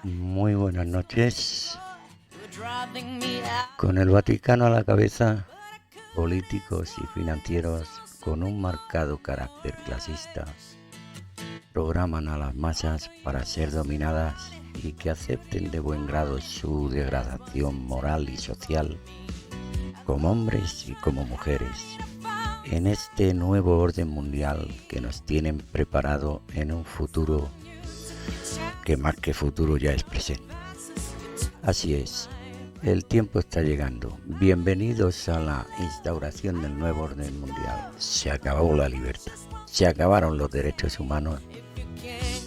Muy buenas noches. Con el Vaticano a la cabeza, políticos y financieros con un marcado carácter clasista programan a las masas para ser dominadas y que acepten de buen grado su degradación moral y social, como hombres y como mujeres, en este nuevo orden mundial que nos tienen preparado en un futuro que más que futuro ya es presente. Así es, el tiempo está llegando. Bienvenidos a la instauración del nuevo orden mundial. Se acabó la libertad, se acabaron los derechos humanos,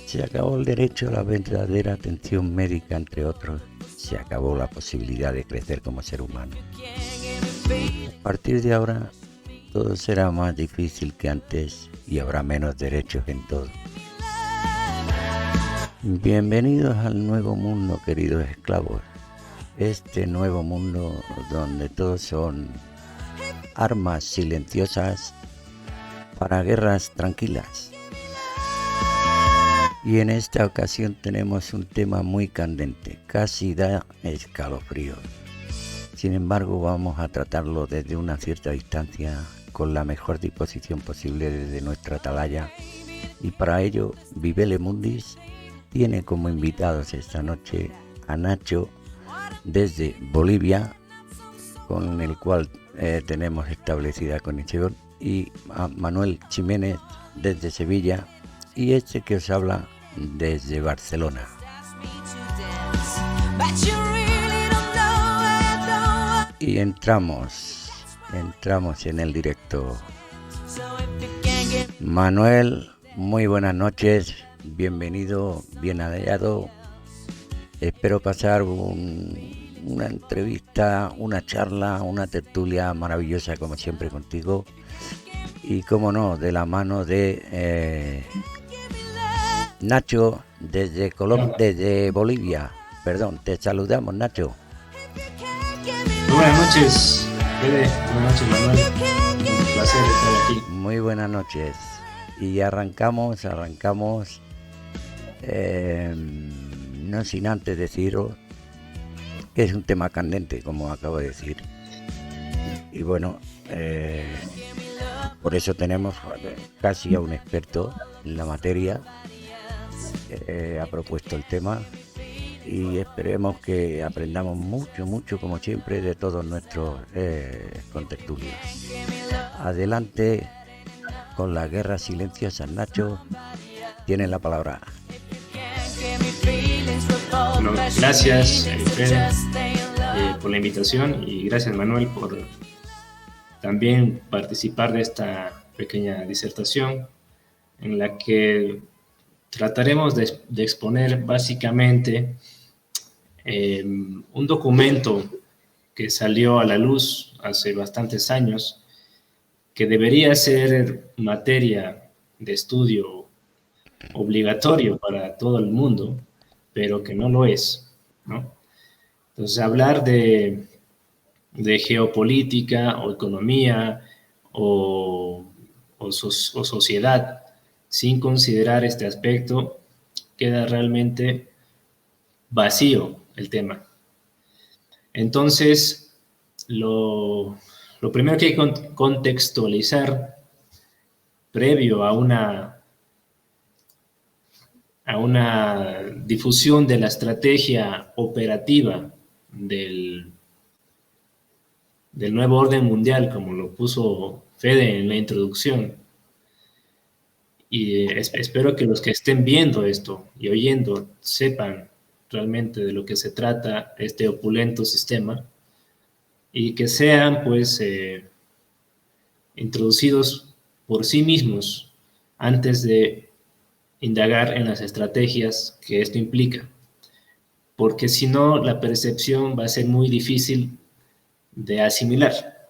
se acabó el derecho a la verdadera atención médica, entre otros. Se acabó la posibilidad de crecer como ser humano. A partir de ahora, todo será más difícil que antes y habrá menos derechos en todo. Bienvenidos al nuevo mundo, queridos esclavos. Este nuevo mundo donde todos son armas silenciosas para guerras tranquilas. Y en esta ocasión tenemos un tema muy candente, casi da escalofrío. Sin embargo, vamos a tratarlo desde una cierta distancia, con la mejor disposición posible desde nuestra atalaya. Y para ello, Vivele Mundis tiene como invitados esta noche a Nacho desde Bolivia, con el cual tenemos establecida conexión, y a Manuel Jiménez desde Sevilla, y este que os habla desde Barcelona. Y entramos en el directo. Manuel, muy buenas noches. Bienvenido, bien hallado. Espero pasar una entrevista, una charla, una tertulia maravillosa como siempre contigo. Y cómo no, de la mano de Nacho desde Bolivia. Perdón, te saludamos, Nacho. Muy buenas noches, Fede. Buenas noches, Manuel. Un placer estar aquí. Muy buenas noches. Y arrancamos. No sin antes deciros que es un tema candente, como acabo de decir. Y bueno, por eso tenemos casi a un experto en la materia. Ha propuesto el tema y esperemos que aprendamos mucho, como siempre, de todos nuestros contertulios. Adelante con la guerra silenciosa, Nacho. Tienes la palabra. Bueno, gracias, Fede, por la invitación, y gracias, Manuel, por también participar de esta pequeña disertación en la que trataremos de exponer básicamente un documento que salió a la luz hace bastantes años, que debería ser materia de estudio obligatorio para todo el mundo, pero que no lo es, ¿no? Entonces, hablar de geopolítica o economía o sociedad sin considerar este aspecto, queda realmente vacío el tema. Entonces, lo primero que hay que contextualizar previo a una difusión de la estrategia operativa del nuevo orden mundial, como lo puso Fede en la introducción. Y espero que los que estén viendo esto y oyendo sepan realmente de lo que se trata este opulento sistema, y que sean pues introducidos por sí mismos antes de indagar en las estrategias que esto implica, porque si no, la percepción va a ser muy difícil de asimilar,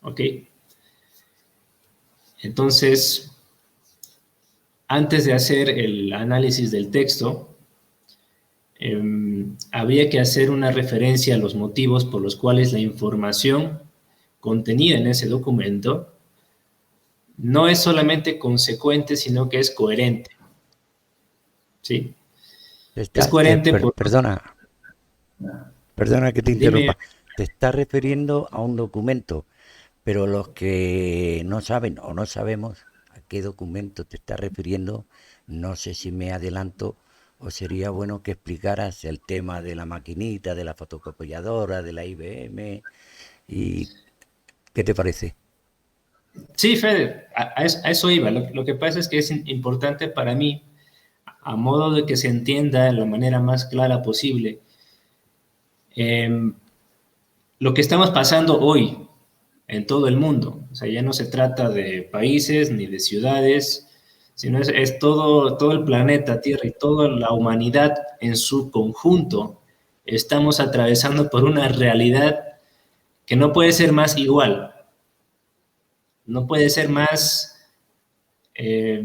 ¿ok? Entonces, antes de hacer el análisis del texto, había que hacer una referencia a los motivos por los cuales la información contenida en ese documento no es solamente consecuente, sino que es coherente, ¿sí? Es coherente perdona que te Dime. interrumpa. Te estás refiriendo a un documento, pero los que no saben o no sabemos a qué documento te estás refiriendo, no sé si me adelanto o sería bueno que explicaras el tema de la maquinita, de la fotocopiadora, de la IBM y ¿qué te parece? Sí, Fede, a eso iba. Lo que pasa es que es importante para mí, a modo de que se entienda de la manera más clara posible, eh, lo que estamos pasando hoy en todo el mundo. O sea, ya no se trata de países ni de ciudades, sino es todo el planeta Tierra y toda la humanidad en su conjunto. Estamos atravesando por una realidad que no puede ser más igual, no puede ser más eh,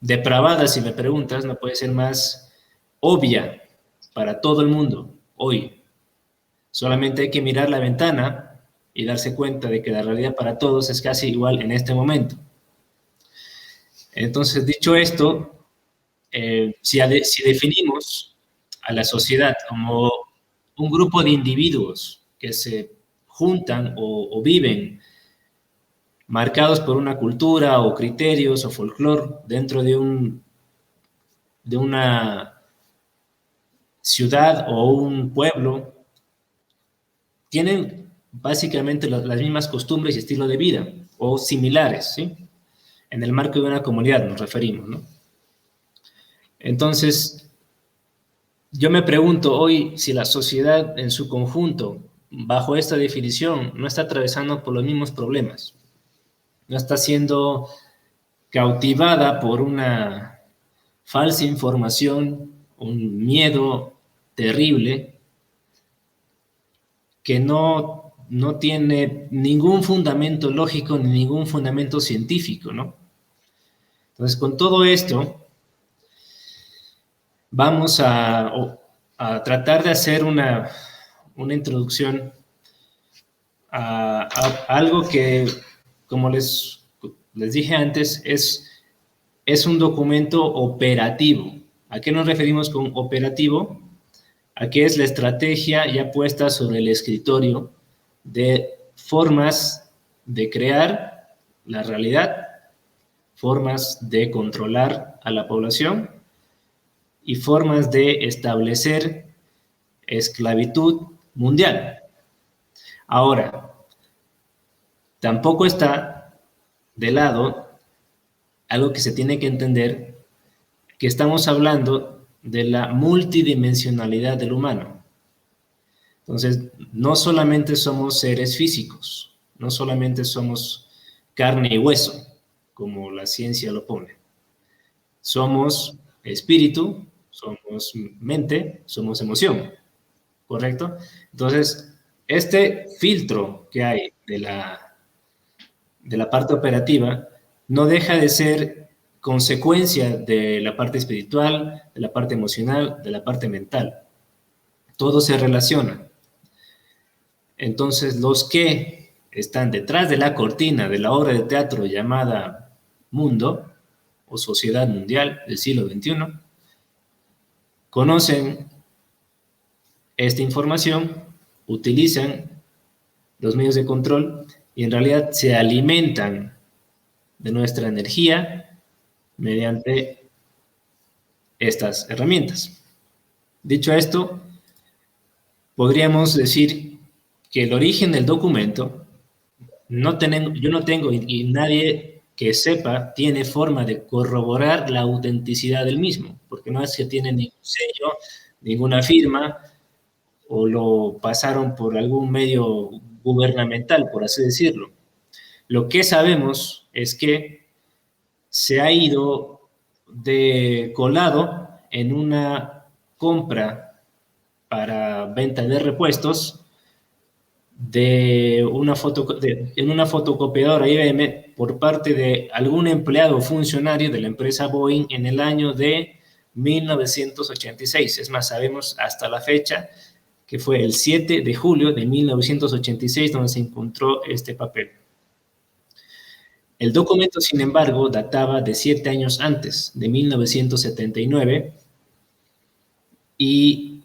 depravada, si me preguntas, no puede ser más obvia para todo el mundo hoy. Solamente hay que mirar la ventana y darse cuenta de que la realidad para todos es casi igual en este momento. Entonces, dicho esto, si definimos a la sociedad como un grupo de individuos que se juntan o viven marcados por una cultura o criterios o folclore dentro de una ciudad o un pueblo, tienen básicamente las mismas costumbres y estilo de vida o similares, ¿sí? En el marco de una comunidad nos referimos, ¿no? Entonces, yo me pregunto hoy si la sociedad en su conjunto, bajo esta definición, no está atravesando por los mismos problemas, no está siendo cautivada por una falsa información, un miedo terrible que no tiene ningún fundamento lógico ni ningún fundamento científico, ¿no? Entonces, con todo esto, vamos a tratar de hacer una introducción a algo que, como les dije antes, es un documento operativo. ¿A qué nos referimos con operativo? A qué es la estrategia ya puesta sobre el escritorio de formas de crear la realidad, formas de controlar a la población y formas de establecer esclavitud mundial. Ahora, tampoco está de lado algo que se tiene que entender, que estamos hablando de la multidimensionalidad del humano. Entonces, no solamente somos seres físicos, no solamente somos carne y hueso, como la ciencia lo pone. Somos espíritu, somos mente, somos emoción, ¿correcto? Entonces, este filtro que hay de la parte operativa no deja de ser consecuencia de la parte espiritual, de la parte emocional, de la parte mental. Todo se relaciona. Entonces, los que están detrás de la cortina de la obra de teatro llamada Mundo o Sociedad Mundial del siglo XXI, conocen esta información, utilizan los medios de control y en realidad se alimentan de nuestra energía mediante estas herramientas. Dicho esto, podríamos decir que el origen del documento yo no tengo y nadie que sepa tiene forma de corroborar la autenticidad del mismo, porque no es que tiene ningún sello, ninguna firma, o lo pasaron por algún medio gubernamental, por así decirlo. Lo que sabemos es que se ha ido de colado en una compra para venta de repuestos en una fotocopiadora IBM por parte de algún empleado o funcionario de la empresa Boeing en el año de 1986. Es más, sabemos hasta la fecha que fue el 7 de julio de 1986 donde se encontró este papel. El documento, sin embargo, databa de 7 años antes, de 1979, Y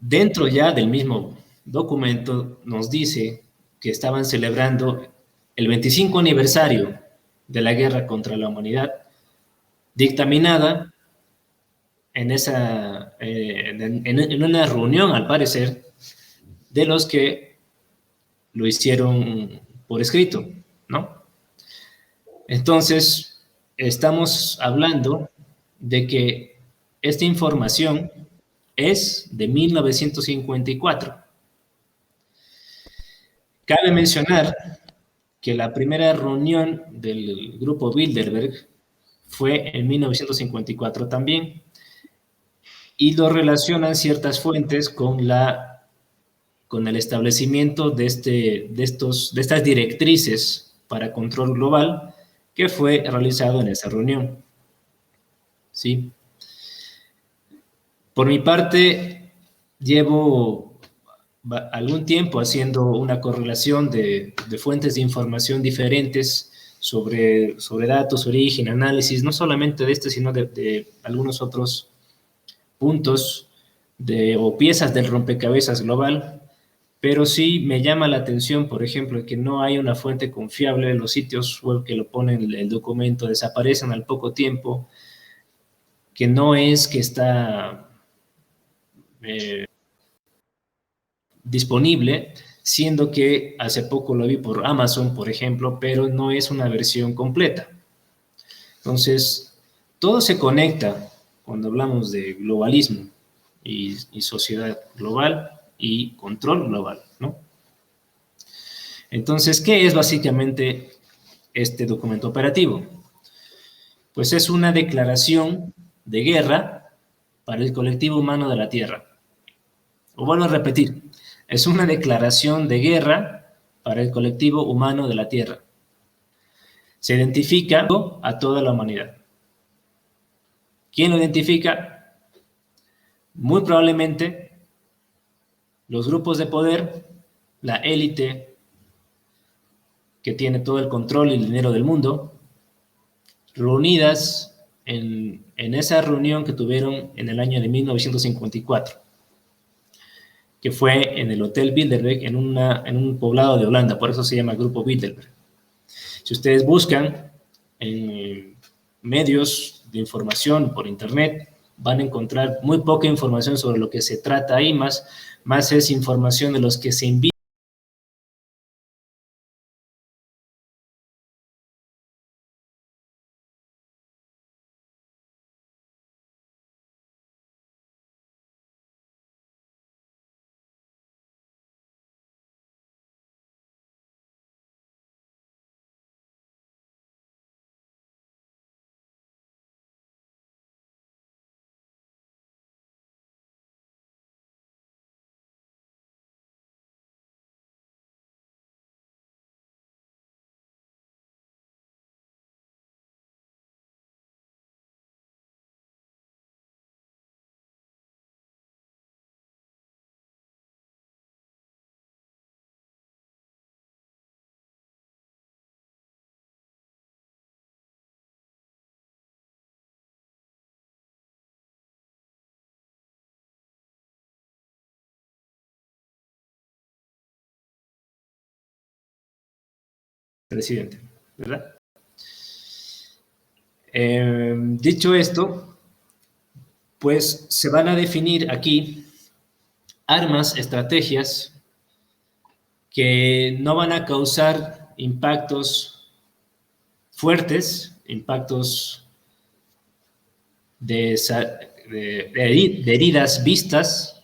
dentro ya del mismo documento nos dice que estaban celebrando el 25 aniversario de la guerra contra la humanidad, dictaminada en una reunión, al parecer, de los que lo hicieron por escrito, ¿no? Entonces, estamos hablando de que esta información es de 1954. Cabe mencionar que la primera reunión del grupo Bilderberg fue en 1954 también, y lo relacionan ciertas fuentes con el establecimiento de estas directrices para control global que fue realizado en esa reunión. ¿Sí? Por mi parte, llevo algún tiempo haciendo una correlación de fuentes de información diferentes sobre datos, origen, análisis, no solamente de este, sino de algunos otros puntos o piezas del rompecabezas global, pero sí me llama la atención, por ejemplo, que no hay una fuente confiable en los sitios web que lo ponen el documento, desaparecen al poco tiempo, que no es que está disponible, siendo que hace poco lo vi por Amazon, por ejemplo, pero no es una versión completa. Entonces, todo se conecta cuando hablamos de globalismo y sociedad global y control global, ¿no? Entonces, ¿qué es básicamente este documento operativo? Pues es una declaración de guerra para el colectivo humano de la Tierra. Lo vuelvo a repetir, es una declaración de guerra para el colectivo humano de la Tierra. Se identifica a toda la humanidad. ¿Quién lo identifica? Muy probablemente los grupos de poder, la élite que tiene todo el control y el dinero del mundo, reunidas en esa reunión que tuvieron en el año de 1954, que fue en el Hotel Bilderberg, en un poblado de Holanda, por eso se llama Grupo Bilderberg. Si ustedes buscan en medios de información por internet, van a encontrar muy poca información sobre lo que se trata ahí, más es información de los que se invitan. Presidente, ¿verdad? Dicho esto, pues se van a definir aquí armas, estrategias que no van a causar impactos fuertes, impactos de heridas vistas,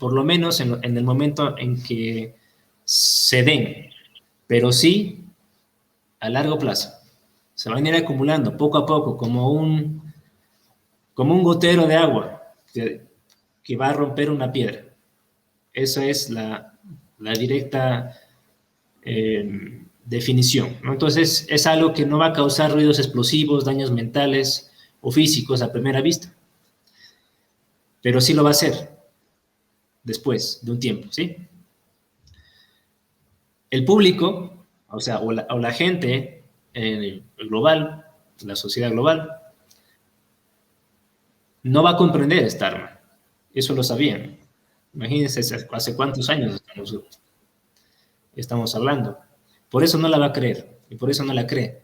por lo menos en el momento en que se den, pero sí a largo plazo. Se van a ir acumulando poco a poco, como un gotero de agua que va a romper una piedra. Esa es la directa definición, ¿no? Entonces, es algo que no va a causar ruidos explosivos, daños mentales o físicos a primera vista, pero sí lo va a hacer después de un tiempo, ¿sí? El público, o sea, o la gente global, la sociedad global, no va a comprender esta arma. Eso lo sabían. Imagínense hace cuántos años estamos hablando. Por eso no la va a creer y por eso no la cree.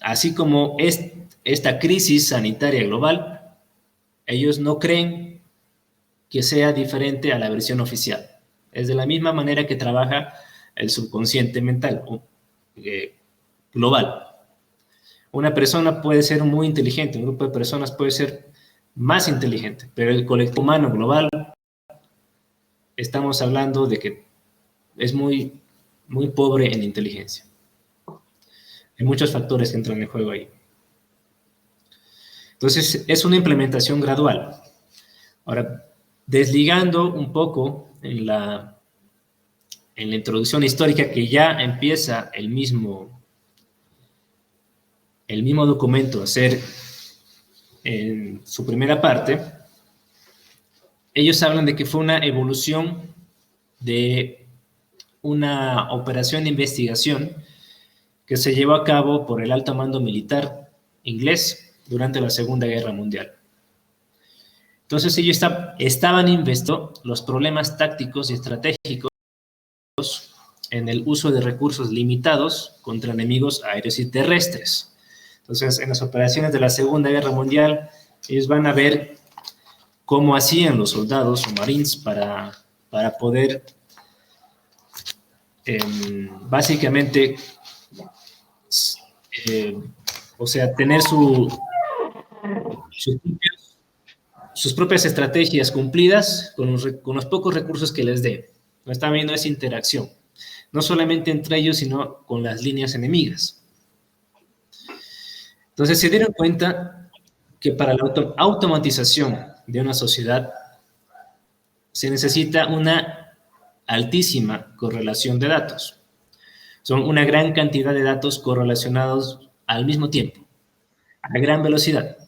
Así como esta crisis sanitaria global, ellos no creen que sea diferente a la versión oficial. Es de la misma manera que trabaja el subconsciente mental global. Una persona puede ser muy inteligente, un grupo de personas puede ser más inteligente, pero el colectivo humano global, estamos hablando de que es muy, muy pobre en inteligencia. Hay muchos factores que entran en juego ahí. Entonces, es una implementación gradual. Ahora, desligando un poco en la introducción histórica, que ya empieza el mismo documento a ser en su primera parte, ellos hablan de que fue una evolución de una operación de investigación que se llevó a cabo por el alto mando militar inglés durante la Segunda Guerra Mundial. Entonces ellos estaban investigando los problemas tácticos y estratégicos en el uso de recursos limitados contra enemigos aéreos y terrestres. Entonces, en las operaciones de la Segunda Guerra Mundial, ellos van a ver cómo hacían los soldados o marines para poder básicamente tener sus propias estrategias cumplidas con los pocos recursos que les dé. No está viendo esa interacción, no solamente entre ellos, sino con las líneas enemigas. Entonces se dieron cuenta que para la automatización de una sociedad se necesita una altísima correlación de datos. Son una gran cantidad de datos correlacionados al mismo tiempo, a gran velocidad,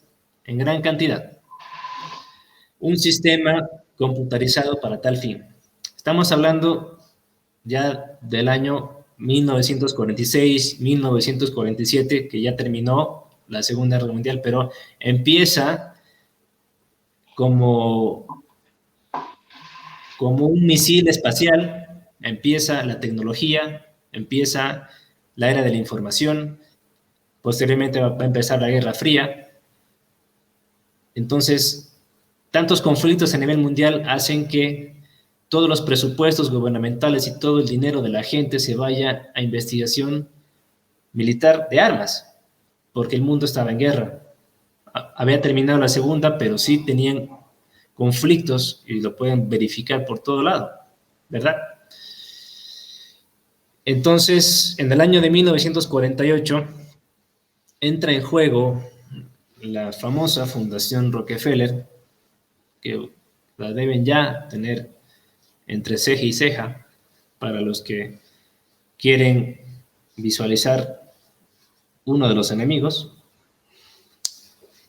en gran cantidad. Un sistema computarizado para tal fin. Estamos hablando ya del año 1946, 1947, que ya terminó la Segunda Guerra Mundial, pero empieza como un misil espacial, empieza la tecnología, empieza la era de la información, posteriormente va a empezar la Guerra Fría. Entonces, tantos conflictos a nivel mundial hacen que todos los presupuestos gubernamentales y todo el dinero de la gente se vaya a investigación militar de armas, porque el mundo estaba en guerra. Había terminado la segunda, pero sí tenían conflictos y lo pueden verificar por todo lado, ¿verdad? Entonces, en el año de 1948, entra en juego la famosa Fundación Rockefeller, que la deben ya tener entre ceja y ceja para los que quieren visualizar uno de los enemigos.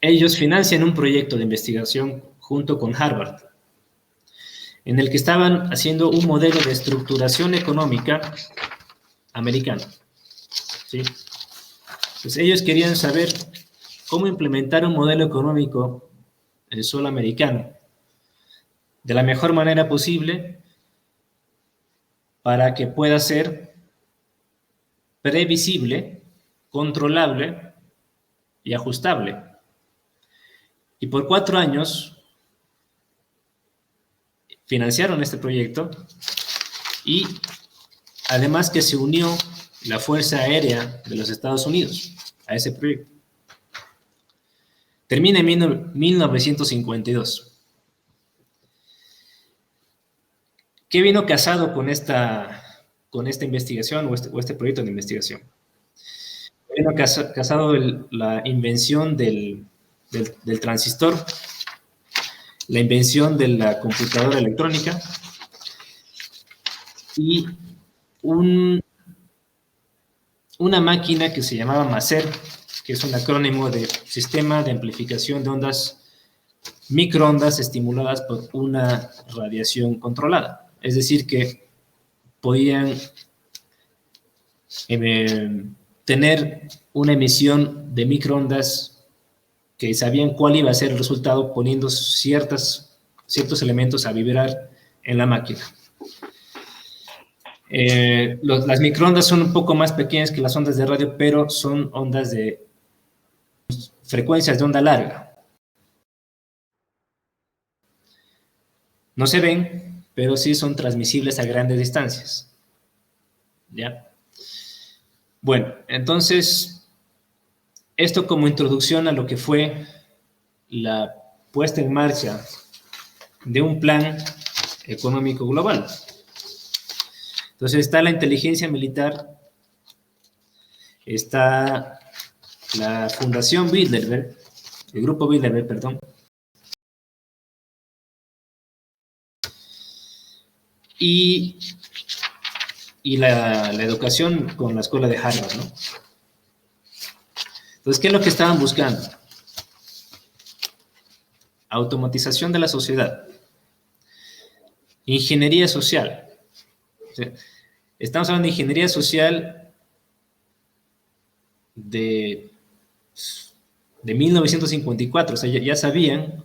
Ellos financian un proyecto de investigación junto con Harvard, en el que estaban haciendo un modelo de estructuración económica americano. ¿Sí? Pues ellos querían saber cómo implementar un modelo económico en el suelo americano de la mejor manera posible para que pueda ser previsible, controlable y ajustable. Y por 4 años financiaron este proyecto y además que se unió la Fuerza Aérea de los Estados Unidos a ese proyecto. Termina en 1952. ¿Qué vino casado con esta investigación o este proyecto de investigación? Vino casado la invención del transistor, la invención de la computadora electrónica y una máquina que se llamaba MASER, que es un acrónimo de Sistema de Amplificación de Ondas, microondas estimuladas por una radiación controlada. Es decir, que podían tener una emisión de microondas que sabían cuál iba a ser el resultado poniendo ciertos elementos a vibrar en la máquina. Las microondas son un poco más pequeñas que las ondas de radio, pero son ondas de frecuencias de onda larga. No se ven, pero sí son transmisibles a grandes distancias. ¿Ya? Bueno, entonces, esto como introducción a lo que fue la puesta en marcha de un plan económico global. Entonces está la inteligencia militar, está la Fundación Bilderberg, el Grupo Bilderberg, perdón, y la educación con la escuela de Harvard, ¿no? Entonces, ¿qué es lo que estaban buscando? Automatización de la sociedad, ingeniería social. O sea, estamos hablando de ingeniería social de 1954, o sea, ya sabían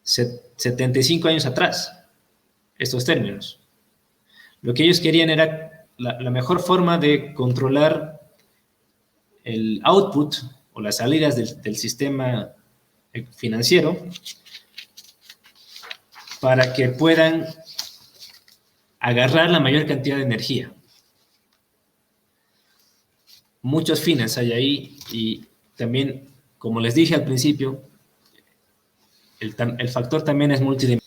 75 años atrás estos términos. Lo que ellos querían era la mejor forma de controlar el output o las salidas del sistema financiero para que puedan agarrar la mayor cantidad de energía. Muchos fines hay ahí y también, como les dije al principio, el factor también es multidimensional.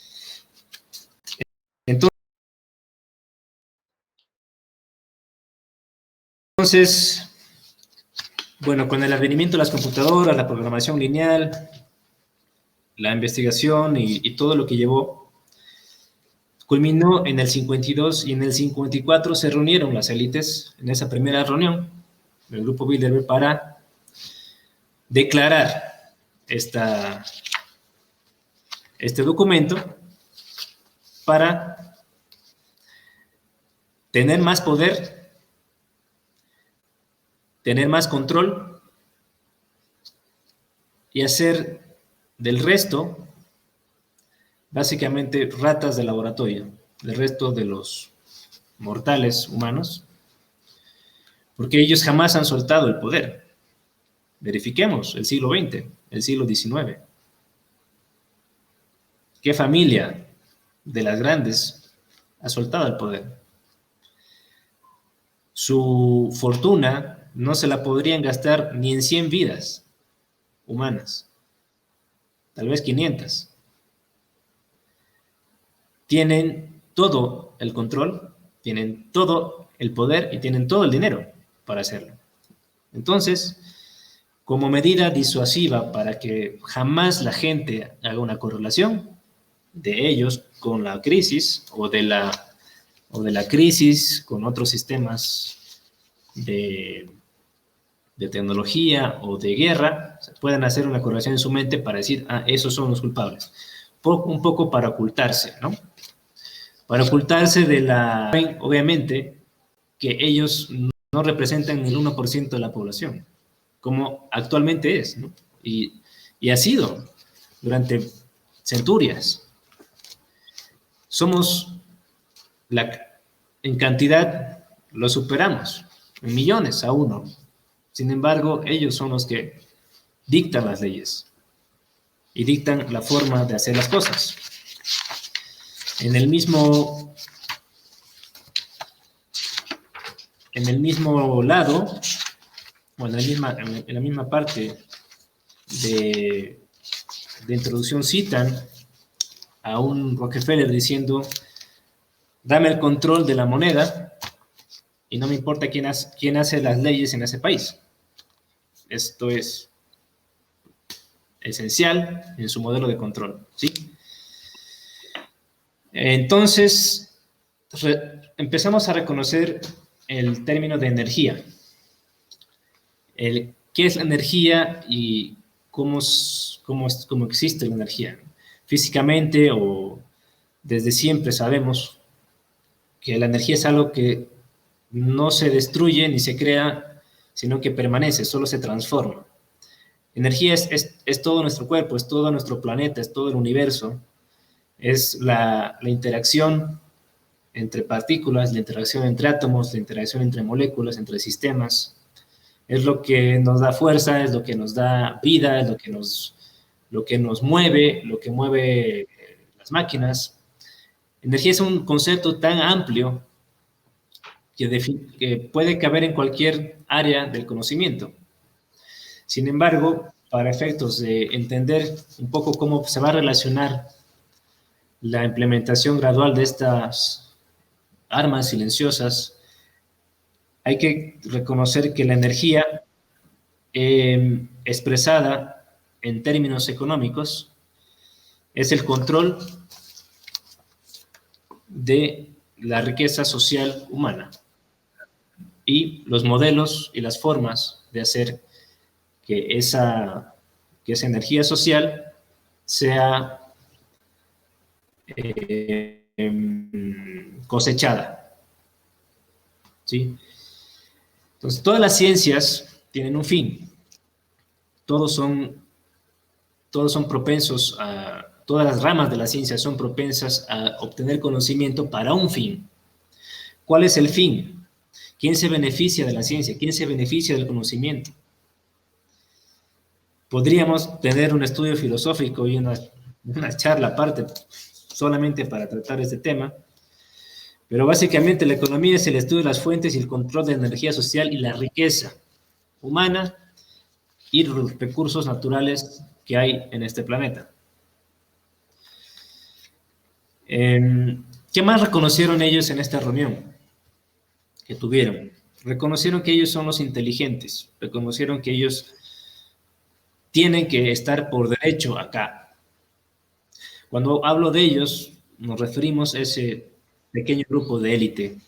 Entonces, bueno, con el advenimiento de las computadoras, la programación lineal, la investigación y todo lo que llevó, culminó en el 52 y en el 54 se reunieron las élites en esa primera reunión del Grupo Bilderberg para declarar este documento para tener más poder, tener más control y hacer del resto básicamente ratas de laboratorio, del resto de los mortales humanos, porque ellos jamás han soltado el poder. Verifiquemos el siglo XX, el siglo XIX. ¿Qué familia de las grandes ha soltado el poder? Su fortuna no se la podrían gastar ni en 100 vidas humanas, tal vez 500. Tienen todo el control, tienen todo el poder y tienen todo el dinero para hacerlo. Entonces, como medida disuasiva para que jamás la gente haga una correlación de ellos con la crisis o de la crisis con otros sistemas de tecnología o de guerra, puedan hacer una correlación en su mente para decir, esos son los culpables. Un poco para ocultarse, ¿no? Para ocultarse obviamente, que ellos no representan el 1% de la población, como actualmente es, ¿no? Y ha sido durante centurias. Somos, en cantidad, lo superamos, en millones a uno. Sin embargo, ellos son los que dictan las leyes y dictan la forma de hacer las cosas. En el mismo lado, o en la misma parte de introducción, citan a un Rockefeller diciendo, dame el control de la moneda y no me importa quién hace las leyes en ese país. Esto es esencial en su modelo de control, ¿sí? Entonces, empezamos a reconocer el término de energía. ¿Qué es la energía y cómo existe la energía? Físicamente o desde siempre sabemos que la energía es algo que no se destruye ni se crea sino que permanece, solo se transforma. Energía es todo nuestro cuerpo, es todo nuestro planeta, es todo el universo, es la interacción entre partículas, la interacción entre átomos, la interacción entre moléculas, entre sistemas. Es lo que nos da fuerza, es lo que nos da vida, es lo que nos mueve, lo que mueve las máquinas. Energía es un concepto tan amplio que puede caber en cualquier área del conocimiento. Sin embargo, para efectos de entender un poco cómo se va a relacionar la implementación gradual de estas armas silenciosas, hay que reconocer que la energía expresada en términos económicos es el control de la riqueza social humana y los modelos y las formas de hacer que esa energía social sea cosechada. ¿Sí? Entonces, todas las ciencias tienen un fin. Todos son propensos todas las ramas de la ciencia son propensas a obtener conocimiento para un fin. ¿Cuál es el fin? ¿Quién se beneficia de la ciencia? ¿Quién se beneficia del conocimiento? Podríamos tener un estudio filosófico y una charla aparte solamente para tratar este tema, pero básicamente la economía es el estudio de las fuentes y el control de la energía social y la riqueza humana y los recursos naturales que hay en este planeta. ¿Qué más reconocieron ellos en esta reunión que tuvieron? Reconocieron que ellos son los inteligentes, reconocieron que ellos tienen que estar por derecho acá. Cuando hablo de ellos, nos referimos a ese pequeño grupo de élite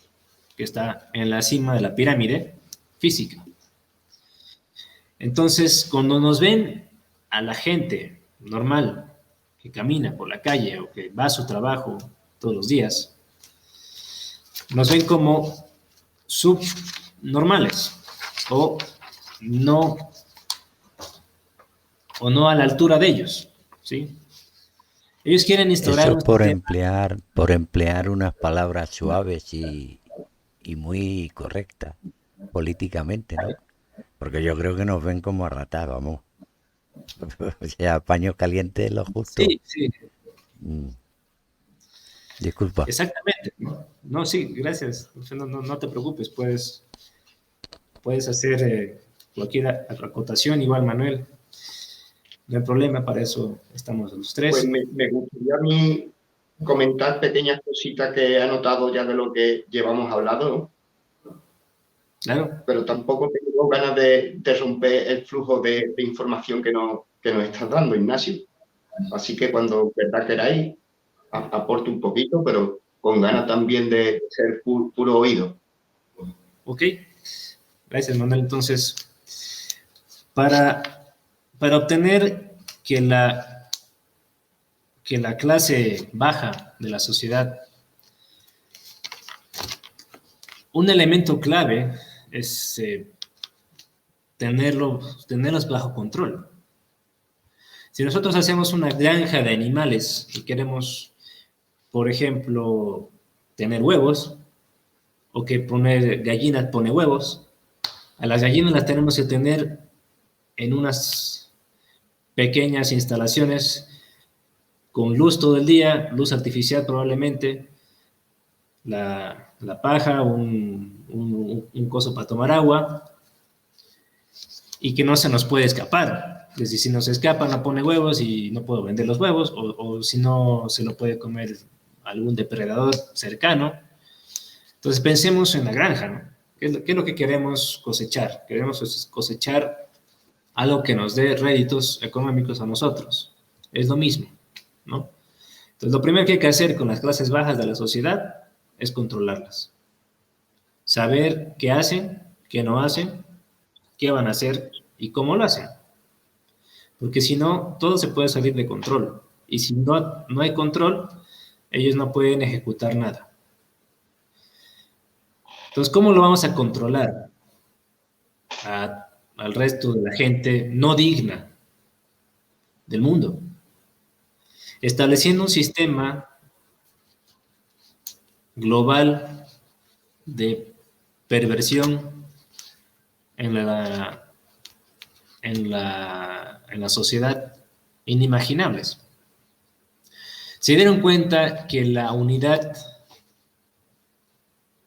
que está en la cima de la pirámide física. Entonces, cuando nos ven a la gente normal que camina por la calle o que va a su trabajo todos los días, nos ven como subnormales o no a la altura de ellos, ¿sí? Ellos quieren instaurar Eso por emplear unas palabras suaves y muy correctas políticamente, ¿no? Porque yo creo que nos ven como a ratas, vamos. O sea, paño caliente es lo justo. Sí, sí. Disculpa. Exactamente. No, sí, gracias. No te preocupes, puedes hacer cualquier acotación, igual Manuel. No hay problema, para eso estamos los tres. Pues me gustaría a mí comentar pequeñas cositas que he anotado ya de lo que llevamos hablado, ¿no? Claro. Pero tampoco tengo ganas de romper el flujo de información que nos estás dando, Ignacio. Así que cuando queráis, aporte un poquito, pero con ganas también de ser puro oído. Ok. Gracias, Manuel. Entonces, para obtener que la clase baja de la sociedad, un elemento clave es tenerlos bajo control. Si nosotros hacemos una granja de animales y queremos, por ejemplo, tener huevos, o que poner gallinas pone huevos, a las gallinas las tenemos que tener en unas pequeñas instalaciones con luz todo el día, luz artificial probablemente, la paja, un coso para tomar agua, y que no se nos puede escapar. Es decir, si nos escapa, no pone huevos y no puedo vender los huevos, o si no, se lo puede comer algún depredador cercano. Entonces pensemos en la granja, ¿no? ¿Qué es lo que queremos cosechar? Queremos cosechar algo que nos dé réditos económicos a nosotros. Es lo mismo, ¿no? Entonces lo primero que hay que hacer con las clases bajas de la sociedad es controlarlas. Saber qué hacen, qué no hacen, qué van a hacer y cómo lo hacen. Porque si no, todo se puede salir de control. Y si no hay control, ellos no pueden ejecutar nada. Entonces, ¿cómo lo vamos a controlar? al resto de la gente no digna del mundo, estableciendo un sistema global de perversión en la sociedad inimaginables. Se dieron cuenta que la unidad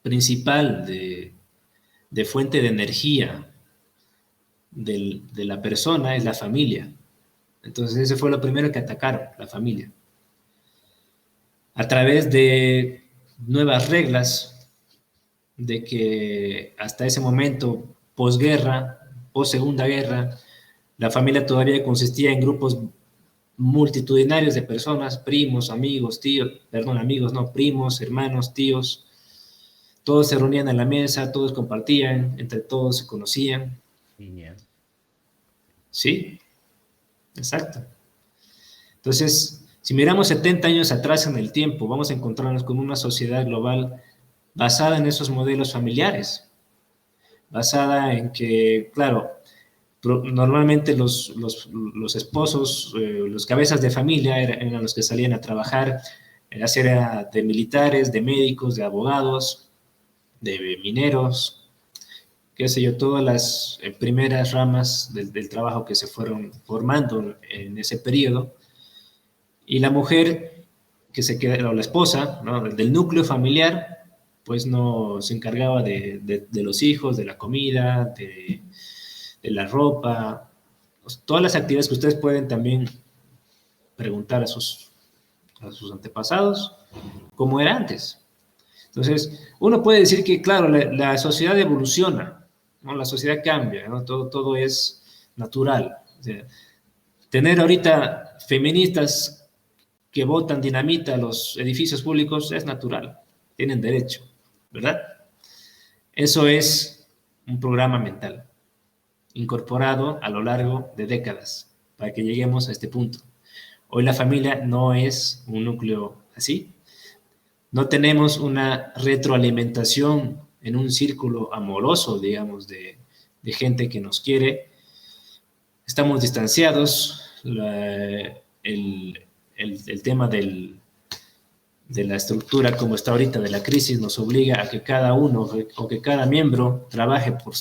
principal de fuente de energía de la persona es la familia. Entonces, eso fue lo primero que atacaron, la familia. A través de nuevas reglas, de que hasta ese momento, posguerra, post-segunda guerra, la familia todavía consistía en grupos multitudinarios de personas, primos, amigos, tíos, perdón, amigos, no, primos, hermanos, tíos. Todos se reunían en la mesa, todos compartían, entre todos se conocían. Sí, exacto. Entonces, si miramos 70 años atrás en el tiempo, vamos a encontrarnos con una sociedad global basada en esos modelos familiares, basada en que, claro, normalmente los esposos, los cabezas de familia eran los que salían a trabajar, ya sea de militares, de médicos, de abogados, de mineros, qué sé yo, todas las primeras ramas del trabajo que se fueron formando en ese periodo. Y la mujer que se quedó, o la esposa, ¿no?, del núcleo familiar, pues no se encargaba de los hijos, de la comida, de la ropa, todas las actividades que ustedes pueden también preguntar a sus antepasados, cómo era antes. Entonces, uno puede decir que, claro, la sociedad evoluciona, ¿no? La sociedad cambia, ¿no? Todo es natural. O sea, tener ahorita feministas que botan dinamita a los edificios públicos es natural, tienen derecho, ¿verdad? Eso es un programa mental incorporado a lo largo de décadas para que lleguemos a este punto. Hoy la familia no es un núcleo así. No tenemos una retroalimentación en un círculo amoroso, digamos, de gente que nos quiere. Estamos distanciados. El tema de la estructura como está ahorita, de la crisis, nos obliga a que cada uno o que cada miembro trabaje por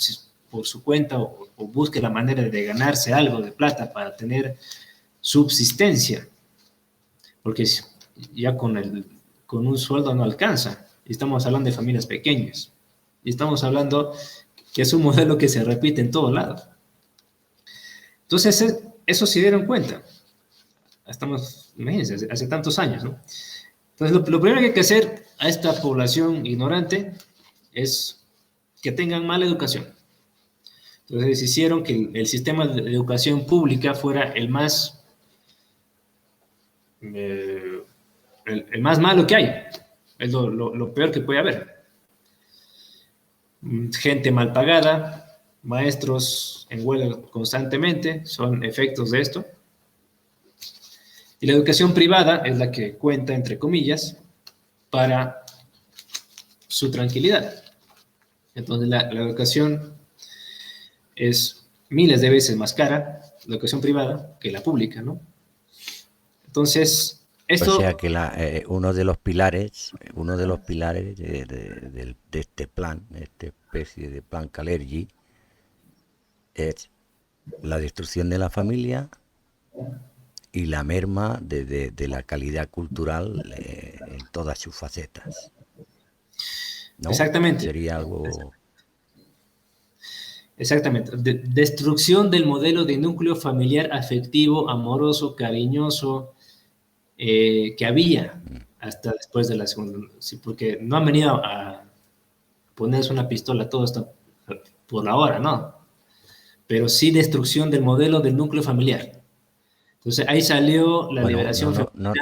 su cuenta o busque la manera de ganarse algo de plata para tener subsistencia. Porque ya con un sueldo no alcanza. Y estamos hablando de familias pequeñas. Y estamos hablando que es un modelo que se repite en todos lados. Entonces, eso se dieron cuenta. Estamos, imagínense, hace tantos años, ¿no? Entonces, lo primero que hay que hacer a esta población ignorante es que tengan mala educación. Entonces, hicieron que el sistema de educación pública fuera el más malo que hay. Es lo peor que puede haber. Gente mal pagada, maestros en huelga constantemente, son efectos de esto. Y la educación privada es la que cuenta, entre comillas, para su tranquilidad. Entonces, la educación es miles de veces más cara, la educación privada, que la pública, ¿no? Entonces, esto... O sea que uno de los pilares de este plan, de esta especie de plan Kalergi, es la destrucción de la familia y la merma de la calidad cultural en todas sus facetas, ¿no? Exactamente. Sería algo... Exactamente. Destrucción del modelo de núcleo familiar afectivo, amoroso, cariñoso, que había hasta después de la segunda. Sí, porque no han venido a ponerse una pistola, todo está por ahora, ¿no? Pero sí destrucción del modelo del núcleo familiar. Entonces ahí salió la liberación femenina.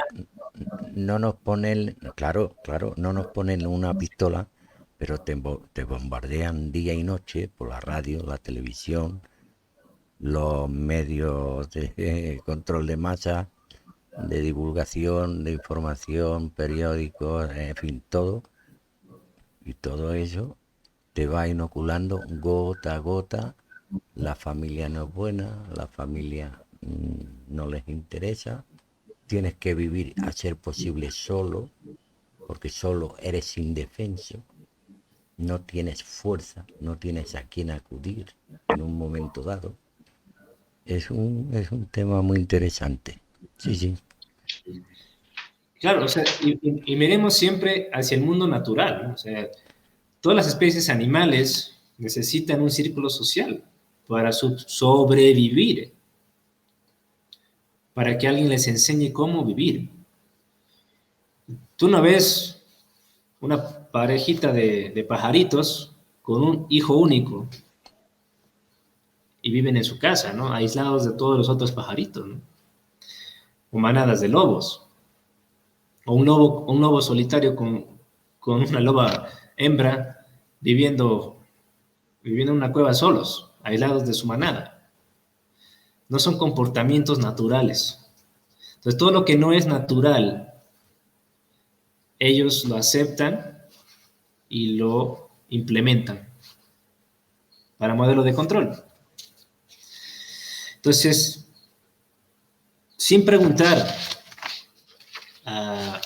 No nos ponen, claro, no nos ponen una pistola, pero te bombardean día y noche por la radio, la televisión, los medios de control de masa, de divulgación, de información, periódicos, en fin, todo. Y todo eso te va inoculando gota a gota la familia no es buena, la familia no les interesa, tienes que vivir a ser posible solo, porque solo eres indefenso, no tienes fuerza, no tienes a quién acudir en un momento dado. Es un tema muy interesante. Sí, sí. Claro, o sea, y miremos siempre hacia el mundo natural, ¿no? O sea, todas las especies animales necesitan un círculo social para sobrevivir, para que alguien les enseñe cómo vivir. Tú no ves una parejita de pajaritos con un hijo único y viven en su casa, ¿no? Aislados de todos los otros pajaritos, ¿no? O manadas de lobos, o un lobo solitario con una loba hembra viviendo en una cueva solos, aislados de su manada. No son comportamientos naturales. Entonces, todo lo que no es natural, ellos lo aceptan y lo implementan para modelo de control. Entonces, sin preguntar,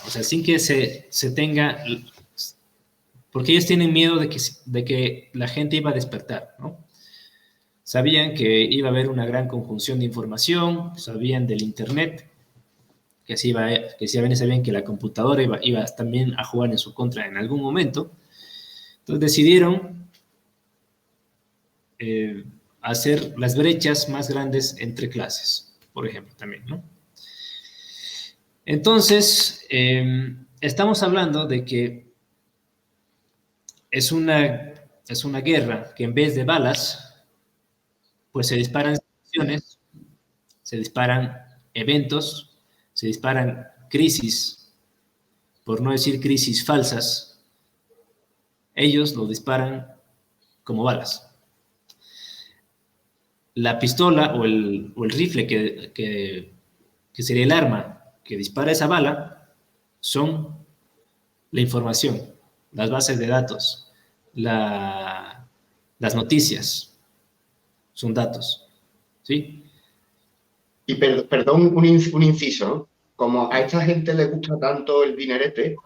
o sea, sin que se tenga, porque ellos tienen miedo de que la gente iba a despertar, ¿no? Sabían que iba a haber una gran conjunción de información, sabían del Internet, que si sabían que la computadora iba también a jugar en su contra en algún momento. Entonces decidieron hacer las brechas más grandes entre clases, por ejemplo, también, ¿no? Entonces, estamos hablando de que es una guerra que en vez de balas, pues se disparan situaciones, se disparan eventos, se disparan crisis, por no decir crisis falsas. Ellos lo disparan como balas. La pistola o el rifle que sería el arma que dispara esa bala son la información, las bases de datos, las noticias, son datos, ¿sí? Y perdón, un inciso, ¿no? Como a esta gente le gusta tanto el dinerete,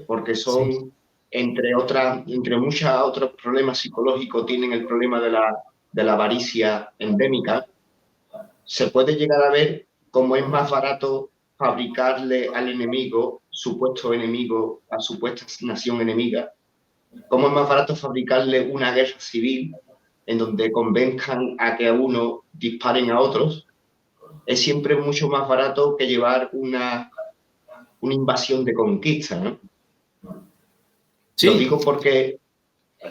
porque son, Sí. entre muchos otros problemas psicológicos, tienen el problema de la avaricia endémica, se puede llegar a ver cómo es más barato fabricarle al enemigo, supuesto enemigo, a supuesta nación enemiga, cómo es más barato fabricarle una guerra civil en donde convenzcan a que a uno disparen a otros. Es siempre mucho más barato que llevar una invasión de conquista, ¿no? Lo Sí, digo porque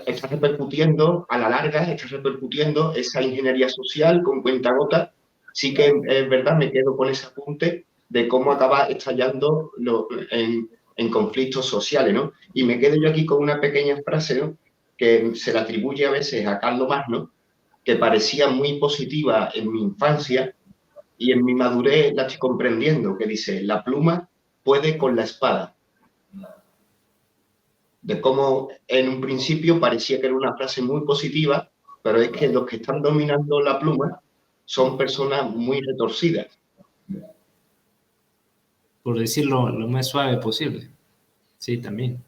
está repercutiendo, a la larga, está repercutiendo esa ingeniería social con cuentagotas. Sí que es verdad, me quedo con ese apunte de cómo acaba estallando en conflictos sociales, ¿no? Y me quedo yo aquí con una pequeña frase, ¿no?, que se le atribuye a veces a Carlos Magno, que parecía muy positiva en mi infancia y en mi madurez la estoy comprendiendo, que dice: la pluma puede con la espada. De cómo en un principio parecía que era una frase muy positiva, pero es que los que están dominando la pluma son personas muy retorcidas. por decirlo lo más suave posible. Sí, también.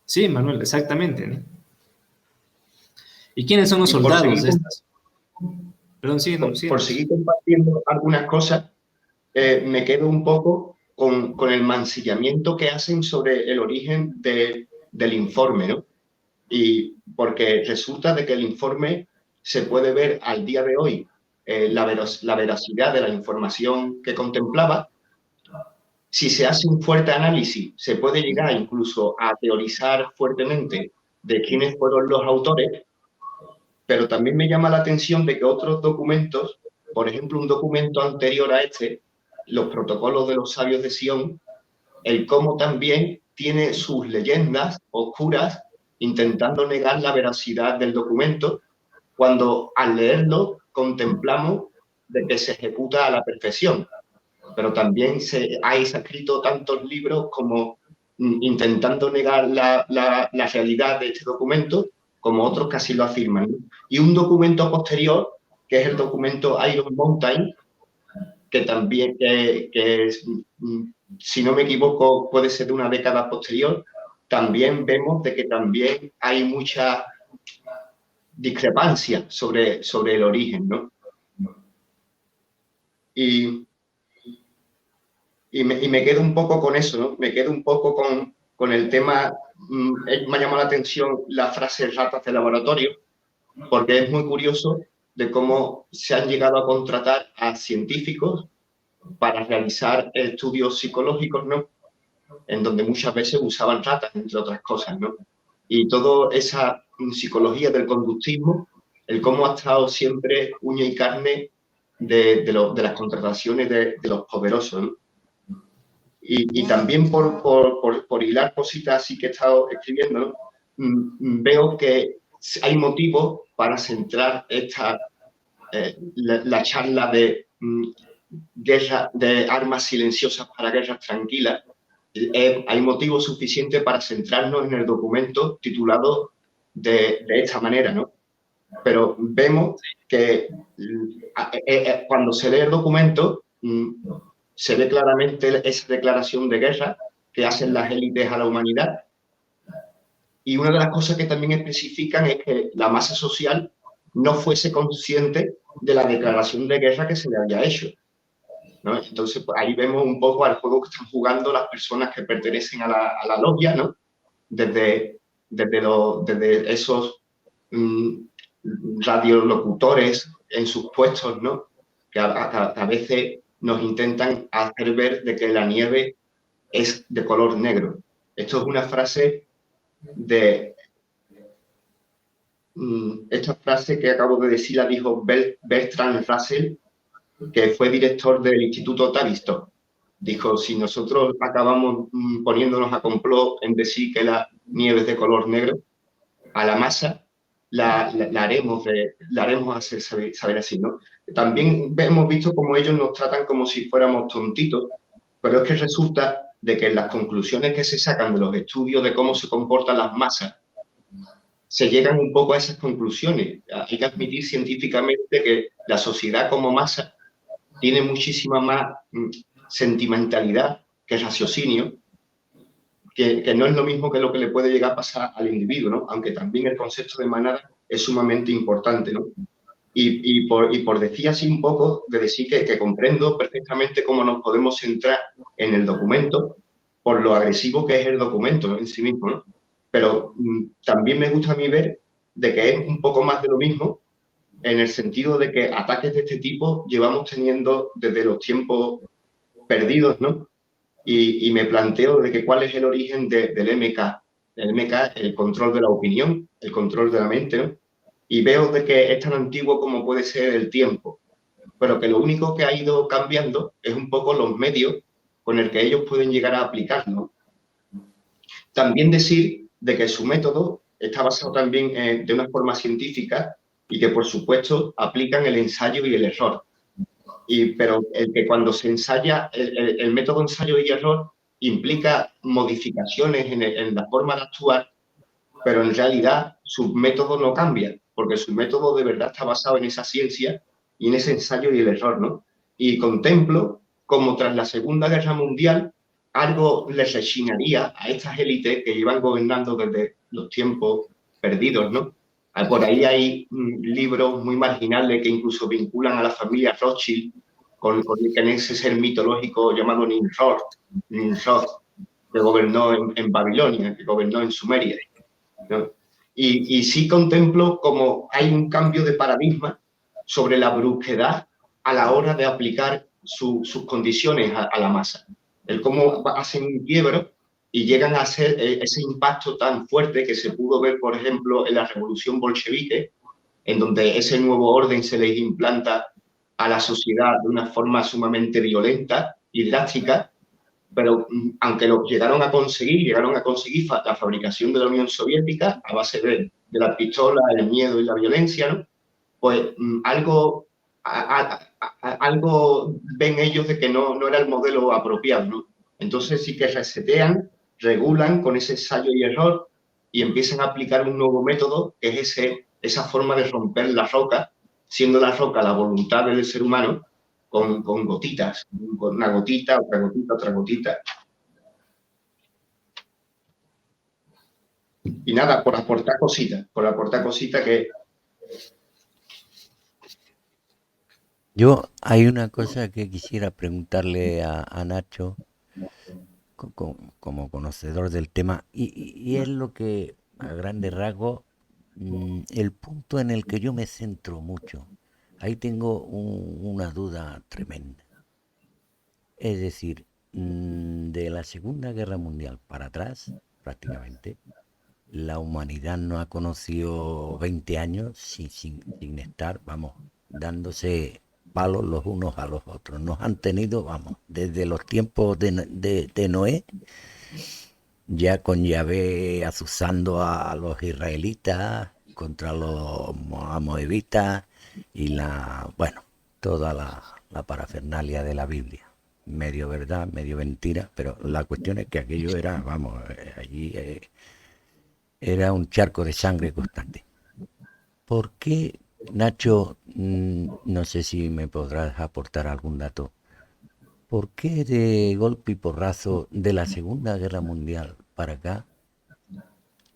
Sí, Manuel, exactamente, ¿no? ¿Y quiénes son los Y por soldados seguir, de estas? Perdón, síguenos, por síguenos. seguir compartiendo algunas cosas, me quedo un poco con el mancillamiento que hacen sobre el origen del informe, ¿no? Y porque resulta de que el informe se puede ver al día de hoy, la veracidad de la información que contemplaba. Si se hace un fuerte análisis, se puede llegar incluso a teorizar fuertemente de quiénes fueron los autores, pero también me llama la atención de que otros documentos, por ejemplo, un documento anterior a este, los protocolos de los sabios de Sion, el cómo también tiene sus leyendas oscuras intentando negar la veracidad del documento, cuando al leerlo contemplamos de que se ejecuta a la perfección. Pero también se ha escrito tantos libros como intentando negar la realidad de este documento, como otros que así lo afirman, ¿no? Y un documento posterior, que es el documento Iron Mountain, que también, que es, si no me equivoco, puede ser de una década posterior, también vemos de que también hay mucha discrepancia sobre el origen, ¿no? Y me quedo un poco con eso, ¿no? Me quedo un poco con el tema, me ha llamado la atención la frase ratas de laboratorio, porque es muy curioso de cómo se han llegado a contratar a científicos para realizar estudios psicológicos, ¿no? En donde muchas veces usaban ratas, entre otras cosas, ¿no? Y toda esa psicología del conductismo, el cómo ha estado siempre uña y carne de las contrataciones de los poderosos, ¿no? Y también por hilar cositas así que he estado escribiendo, ¿no? Veo que hay motivos para centrar la charla de guerra, de armas silenciosas para guerras tranquilas. Hay motivos suficientes para centrarnos en el documento titulado de esta manera, ¿no? Pero vemos que cuando se lee el documento se ve claramente esa declaración de guerra que hacen las élites a la humanidad. Y una de las cosas que también especifican es que la masa social no fuese consciente de la declaración de guerra que se le había hecho, ¿no? Entonces, pues, ahí vemos un poco al juego que están jugando las personas que pertenecen a la logia, ¿no? Desde esos radiolocutores en sus puestos, ¿no? Que a veces nos intentan hacer ver de que la nieve es de color negro. Esto es una frase esta frase que acabo de decir la dijo Bertrand Russell, que fue director del Instituto Tavistock. Dijo, si nosotros acabamos poniéndonos a complot en decir que la nieve es de color negro, a la masa la haremos hacer saber así, ¿no? También hemos visto cómo ellos nos tratan como si fuéramos tontitos, pero es que resulta de que en las conclusiones que se sacan de los estudios de cómo se comportan las masas, se llegan un poco a esas conclusiones. Hay que admitir científicamente que la sociedad como masa tiene muchísima más sentimentalidad que raciocinio, que no es lo mismo que lo que le puede llegar a pasar al individuo, ¿no? Aunque también el concepto de manada es sumamente importante, ¿no? Y por decir así un poco, de decir que comprendo perfectamente cómo nos podemos centrar en el documento por lo agresivo que es el documento, ¿no? En sí mismo, ¿no? Pero también me gusta a mí ver de que es un poco más de lo mismo, en el sentido de que ataques de este tipo llevamos teniendo desde los tiempos perdidos, ¿no? Y me planteo de que cuál es el origen del MK. El MK, el control de la opinión, el control de la mente, ¿no? Y veo de que es tan antiguo como puede ser el tiempo, pero que lo único que ha ido cambiando es un poco los medios con el que ellos pueden llegar a aplicarlo. También decir de que su método está basado también de una forma científica y que, por supuesto, aplican el ensayo y el error. Pero el que cuando se ensaya, el método ensayo y error implica modificaciones en la forma de actuar, pero en realidad su método no cambia, porque su método de verdad está basado en esa ciencia y en ese ensayo y el error, ¿no? Y contemplo como tras la Segunda Guerra Mundial algo les rechinaría a estas élites que iban gobernando desde los tiempos perdidos, ¿no? Por ahí hay libros muy marginales que incluso vinculan a la familia Rothschild con ese ser mitológico llamado Nimrod, que gobernó en Babilonia, que gobernó en Sumeria, ¿no? Y sí contemplo como hay un cambio de paradigma sobre la brusquedad a la hora de aplicar sus condiciones a la masa. El cómo hacen un quiebro y llegan a hacer ese impacto tan fuerte que se pudo ver, por ejemplo, en la revolución bolchevique, en donde ese nuevo orden se les implanta a la sociedad de una forma sumamente violenta y drástica, pero aunque lo llegaron a conseguir la fabricación de la Unión Soviética a base de la pistola, el miedo y la violencia, ¿no? Pues algo ven ellos de que no era el modelo apropiado, ¿no? Entonces sí que resetean, regulan con ese ensayo y error y empiezan a aplicar un nuevo método, que es esa forma de romper la roca, siendo la roca la voluntad del ser humano, con gotitas, con una gotita, otra gotita, otra gotita. Y nada, por aportar cositas que... Hay una cosa que quisiera preguntarle a Nacho, como conocedor del tema, y es lo que, a grandes rasgos, el punto en el que yo me centro mucho. Ahí tengo una duda tremenda. Es decir, de la Segunda Guerra Mundial para atrás, prácticamente, la humanidad no ha conocido 20 años sin estar, vamos, dándose palos los unos a los otros. Nos han tenido, vamos, desde los tiempos de Noé, ya con Yahvé azuzando a los israelitas contra los moabitas y bueno, toda la parafernalia de la Biblia. Medio verdad, medio mentira, pero la cuestión es que aquello era, vamos, allí era un charco de sangre constante. ¿Por qué, Nacho, no sé si me podrás aportar algún dato, por qué de golpe y porrazo de la Segunda Guerra Mundial para acá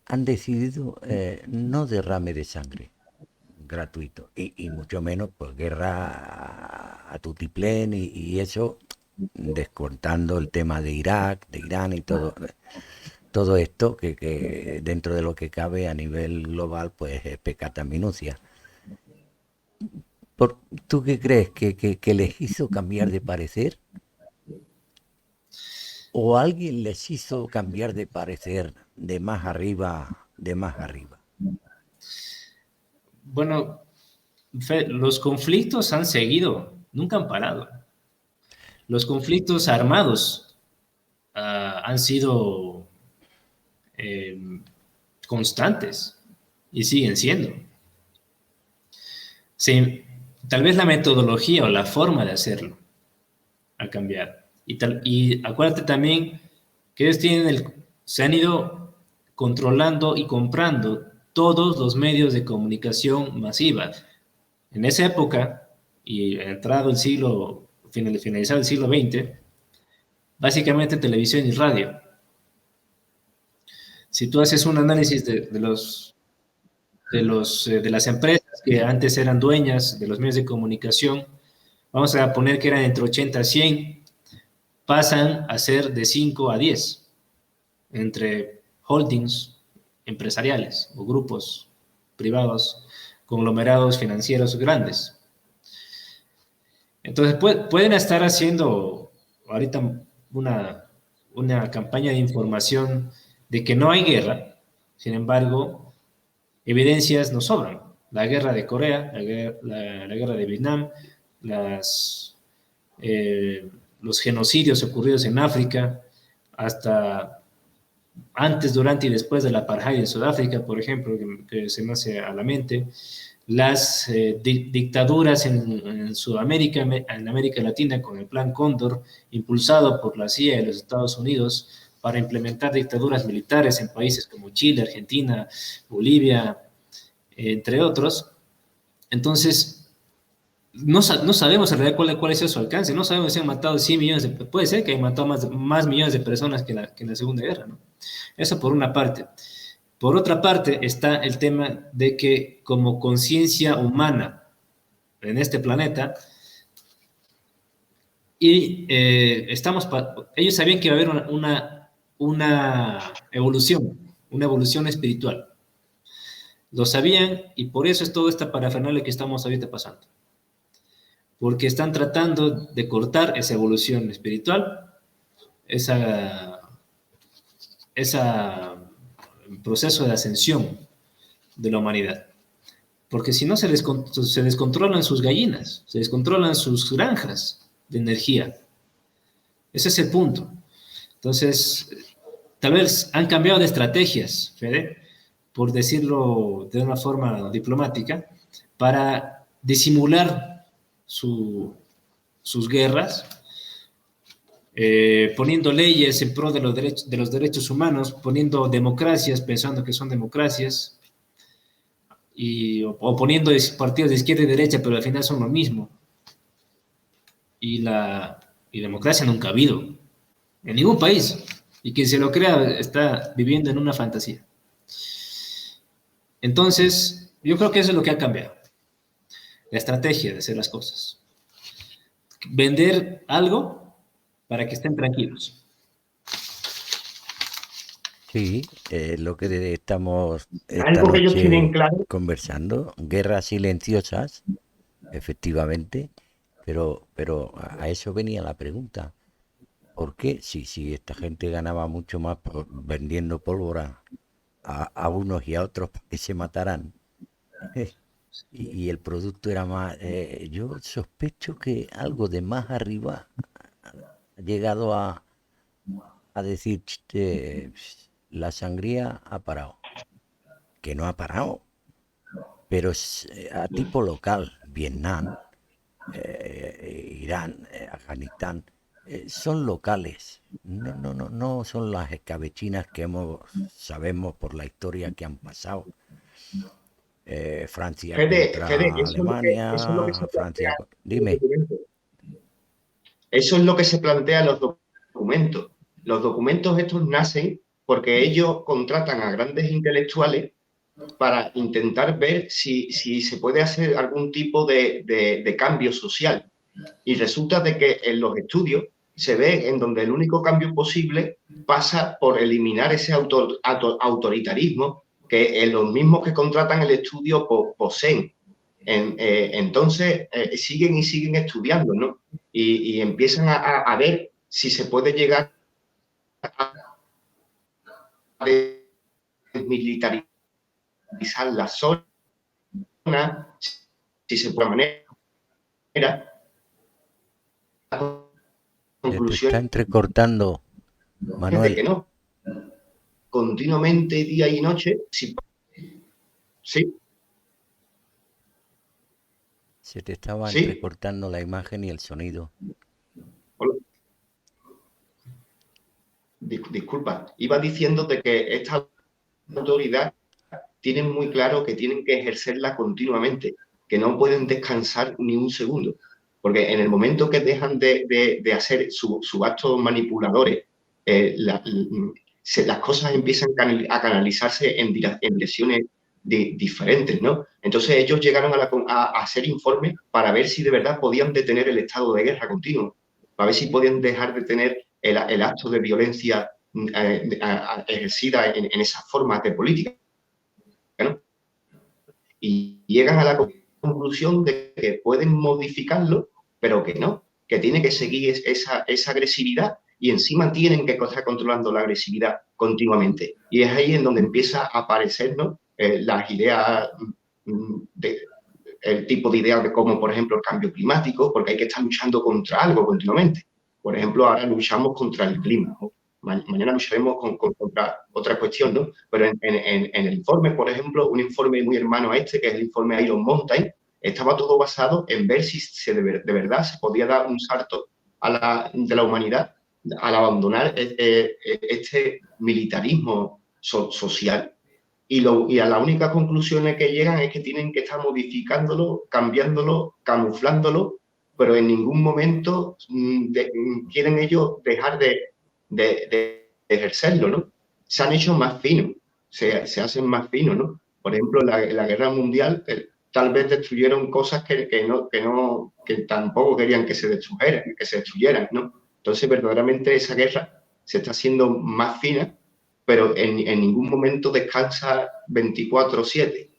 han decidido no derrame de sangre gratuito y mucho menos pues guerra a tutiplén y eso, descontando el tema de Irak, de Irán y todo esto que dentro de lo que cabe a nivel global pues es pecata minucia? ¿Tú qué crees? ¿Que les hizo cambiar de parecer? ¿O alguien les hizo cambiar de parecer de más arriba, de más arriba? Bueno, los conflictos han seguido, nunca han parado. Los conflictos armados han sido constantes y siguen siendo. Sí, tal vez la metodología o la forma de hacerlo ha cambiado. Y acuérdate también que ellos se han ido controlando y comprando todos los medios de comunicación masiva. En esa época, y entrado el finalizado el siglo XX, básicamente televisión y radio. Si tú haces un análisis de las empresas que antes eran dueñas de los medios de comunicación, vamos a poner que eran entre 80 a 100, pasan a ser de 5 a 10, entre holdings empresariales o grupos privados, conglomerados financieros grandes. Entonces pueden estar haciendo ahorita una campaña de información de que no hay guerra, sin embargo, evidencias nos sobran. La guerra de Corea, la guerra de Vietnam, los genocidios ocurridos en África, hasta antes, durante y después del apartheid en Sudáfrica, por ejemplo, que se me hace a la mente, las dictaduras en Sudamérica, en América Latina, con el Plan Cóndor, impulsado por la CIA de los Estados Unidos para implementar dictaduras militares en países como Chile, Argentina, Bolivia, entre otros. Entonces, no sabemos en realidad cuál es su alcance, no sabemos si han matado 100 millones puede ser que hayan matado más millones de personas que en la Segunda Guerra, ¿no? Eso por una parte. Por otra parte está el tema de que como conciencia humana en este planeta, ellos sabían que iba a haber una evolución espiritual. Lo sabían y por eso es toda esta parafernalia que estamos ahorita pasando. Porque están tratando de cortar esa evolución espiritual, ese proceso de ascensión de la humanidad. Porque si no se descontrolan sus gallinas, se descontrolan sus granjas de energía. Ese es el punto. Entonces, tal vez han cambiado de estrategias, Fede, por decirlo de una forma diplomática, para disimular sus guerras, poniendo leyes en pro de los derechos humanos, poniendo democracias pensando que son democracias, o poniendo partidos de izquierda y derecha, pero al final son lo mismo. Y democracia nunca ha habido en ningún país. Y quien se lo crea está viviendo en una fantasía. Entonces, yo creo que eso es lo que ha cambiado. La estrategia de hacer las cosas. Vender algo para que estén tranquilos. Sí, lo que estamos esta Algo que ellos tienen noche claro, conversando, guerras silenciosas, efectivamente, pero a eso venía la pregunta. ¿Por qué? Si esta gente ganaba mucho más vendiendo pólvora a unos y a otros para que se mataran, y el producto era más... yo sospecho que algo de más arriba ha llegado a decir, la sangría ha parado, que no ha parado, pero es a tipo local, Vietnam, Irán, Afganistán, son locales. No son las escabechinas que sabemos por la historia que han pasado. Francia Fede, contra eso es lo que se Alemania, plantea Francia... en los Dime. documentos. Eso es lo que se plantea en los documentos. Los documentos estos nacen porque ellos contratan a grandes intelectuales para intentar ver si se puede hacer algún tipo de cambio social. Y resulta de que en los estudios se ve en donde el único cambio posible pasa por eliminar ese autoritarismo que los mismos que contratan el estudio poseen. Entonces, siguen y siguen estudiando, ¿no? Y empiezan a ver si se puede llegar a desmilitarizar la zona, si se puede manera. La Se te conclusión está entrecortando, es de que Manuel. no. Continuamente, día y noche, sí. Se te estaba Sí. entrecortando la imagen y el sonido. Hola. Disculpa, iba diciéndote que esta autoridad tienen muy claro que tienen que ejercerla continuamente, que no pueden descansar ni un segundo, porque en el momento que dejan de hacer sus actos manipuladores, las cosas empiezan a canalizarse en direcciones diferentes, ¿no? Entonces ellos llegaron a hacer informes para ver si de verdad podían detener el estado de guerra continuo, para ver si podían dejar de tener el acto de violencia ejercida en esas formas de política, ¿no? Y llegan a la conclusión de que pueden modificarlo, pero que no, que tiene que seguir esa agresividad y encima tienen que estar controlando la agresividad continuamente. Y es ahí en donde empieza a aparecer, ¿no? Las ideas, el tipo de ideas de cómo, por ejemplo, el cambio climático, porque hay que estar luchando contra algo continuamente. Por ejemplo, ahora luchamos contra el clima, ¿no? Mañana lucharemos contra otra cuestión, ¿no? Pero en el informe, por ejemplo, un informe muy hermano a este, que es el informe Iron Mountain, estaba todo basado en ver si de verdad se podía dar un salto de la humanidad al abandonar este militarismo social. Y a las únicas conclusiones que llegan es que tienen que estar modificándolo, cambiándolo, camuflándolo, pero en ningún momento quieren ellos dejar de ejercerlo, ¿no? Se han hecho más finos, se hacen más finos, ¿no? Por ejemplo, en la Guerra Mundial tal vez destruyeron cosas que tampoco querían que se destruyeran, ¿no? Entonces, verdaderamente esa guerra se está haciendo más fina, pero en ningún momento descansa 24/7.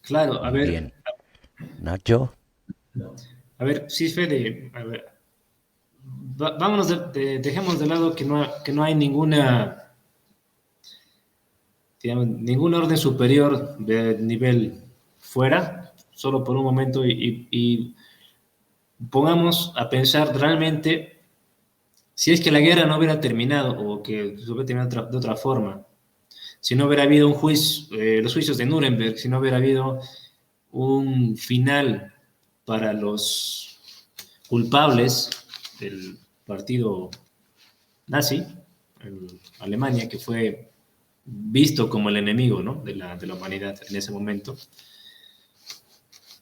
Claro, a ver. Bien. Nacho. A ver, sí, Fede, a ver, vámonos, dejemos de lado que no hay ninguna, digamos, ningún orden superior de nivel fuera, solo por un momento, y pongamos a pensar realmente si es que la guerra no hubiera terminado o que se hubiera terminado de otra forma, si no hubiera habido un juicio, los juicios de Nuremberg, si no hubiera habido un final para los culpables del partido nazi en Alemania, que fue visto como el enemigo, ¿no?, de la humanidad en ese momento,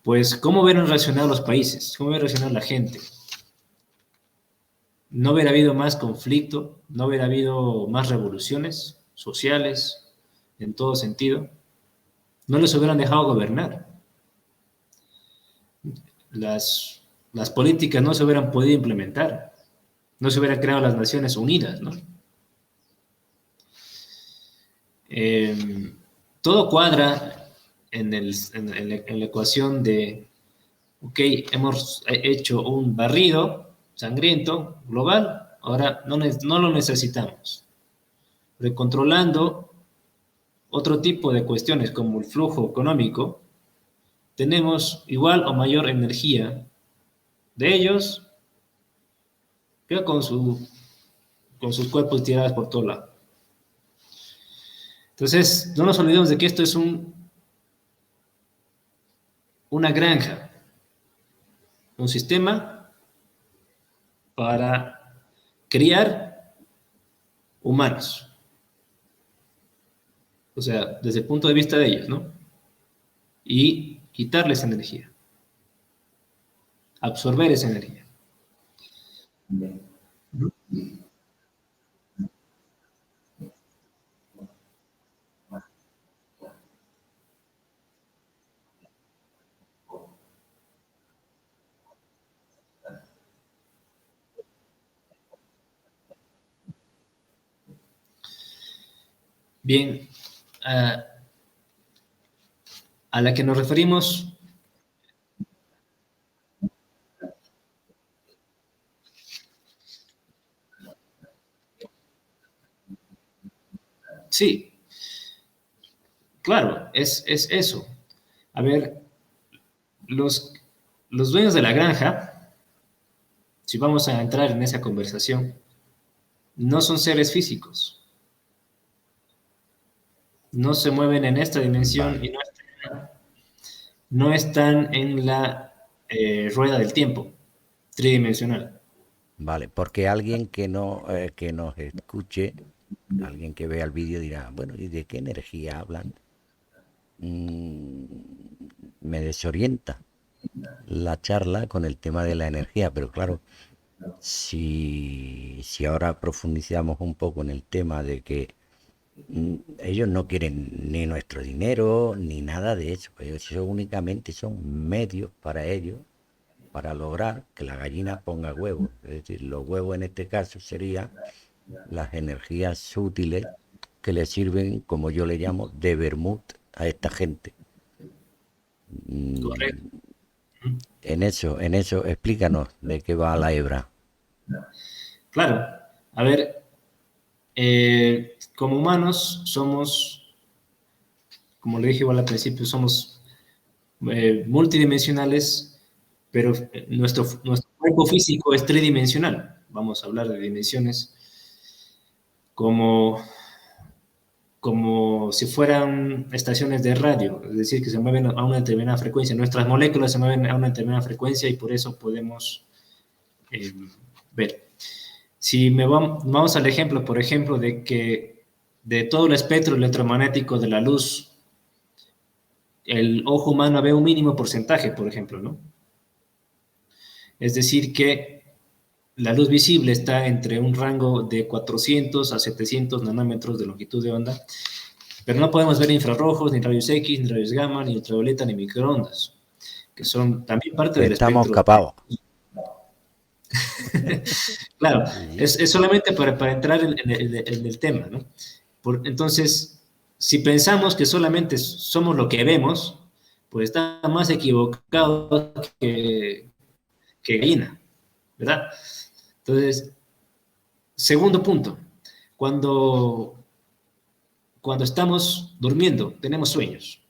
pues ¿cómo hubieran reaccionado los países? ¿Cómo hubiera reaccionado la gente? No hubiera habido más conflicto, no hubiera habido más revoluciones sociales en todo sentido, no les hubieran dejado gobernar. Las políticas no se hubieran podido implementar, no se hubieran creado las Naciones Unidas, ¿no? Todo cuadra en la ecuación de, ok, hemos hecho un barrido sangriento global, ahora no lo necesitamos. Recontrolando otro tipo de cuestiones como el flujo económico, tenemos igual o mayor energía de ellos que con sus cuerpos tirados por todo lado. Entonces, no nos olvidemos de que esto es una granja, un sistema para criar humanos. O sea, desde el punto de vista de ellos, ¿no? Y quitarles energía, absorber esa energía. Bien, a la que nos referimos, sí, claro, es eso. A ver, los dueños de la granja, si vamos a entrar en esa conversación, no son seres físicos. No se mueven en esta dimensión y no están en la rueda del tiempo tridimensional. Vale, porque alguien que nos escuche, alguien que vea el vídeo dirá, bueno, ¿y de qué energía hablan? Me desorienta la charla con el tema de la energía, pero claro, si ahora profundizamos un poco en el tema de que ellos no quieren ni nuestro dinero ni nada de eso, ellos únicamente son medios para ellos, para lograr que la gallina ponga huevos. Es decir, los huevos en este caso serían las energías útiles que le sirven, como yo le llamo, de vermut a esta gente. Correcto. En eso, explícanos de qué va la hebra. Claro, a ver, como humanos somos, como le dije igual al principio, somos multidimensionales, pero nuestro cuerpo físico es tridimensional. Vamos a hablar de dimensiones como si fueran estaciones de radio, es decir, que se mueven a una determinada frecuencia. Nuestras moléculas se mueven a una determinada frecuencia y por eso podemos ver. Si vamos al ejemplo, por ejemplo, de que de todo el espectro electromagnético de la luz, el ojo humano ve un mínimo porcentaje, por ejemplo, ¿no? Es decir, que la luz visible está entre un rango de 400 a 700 nanómetros de longitud de onda, pero no podemos ver infrarrojos, ni rayos X, ni rayos gamma, ni ultravioleta, ni microondas, que son también parte del espectro. Estamos capados. Claro, es solamente para entrar en el tema, ¿no? Entonces, si pensamos que solamente somos lo que vemos, pues está más equivocado que gallina, ¿verdad? Entonces, segundo punto, cuando estamos durmiendo, tenemos sueños.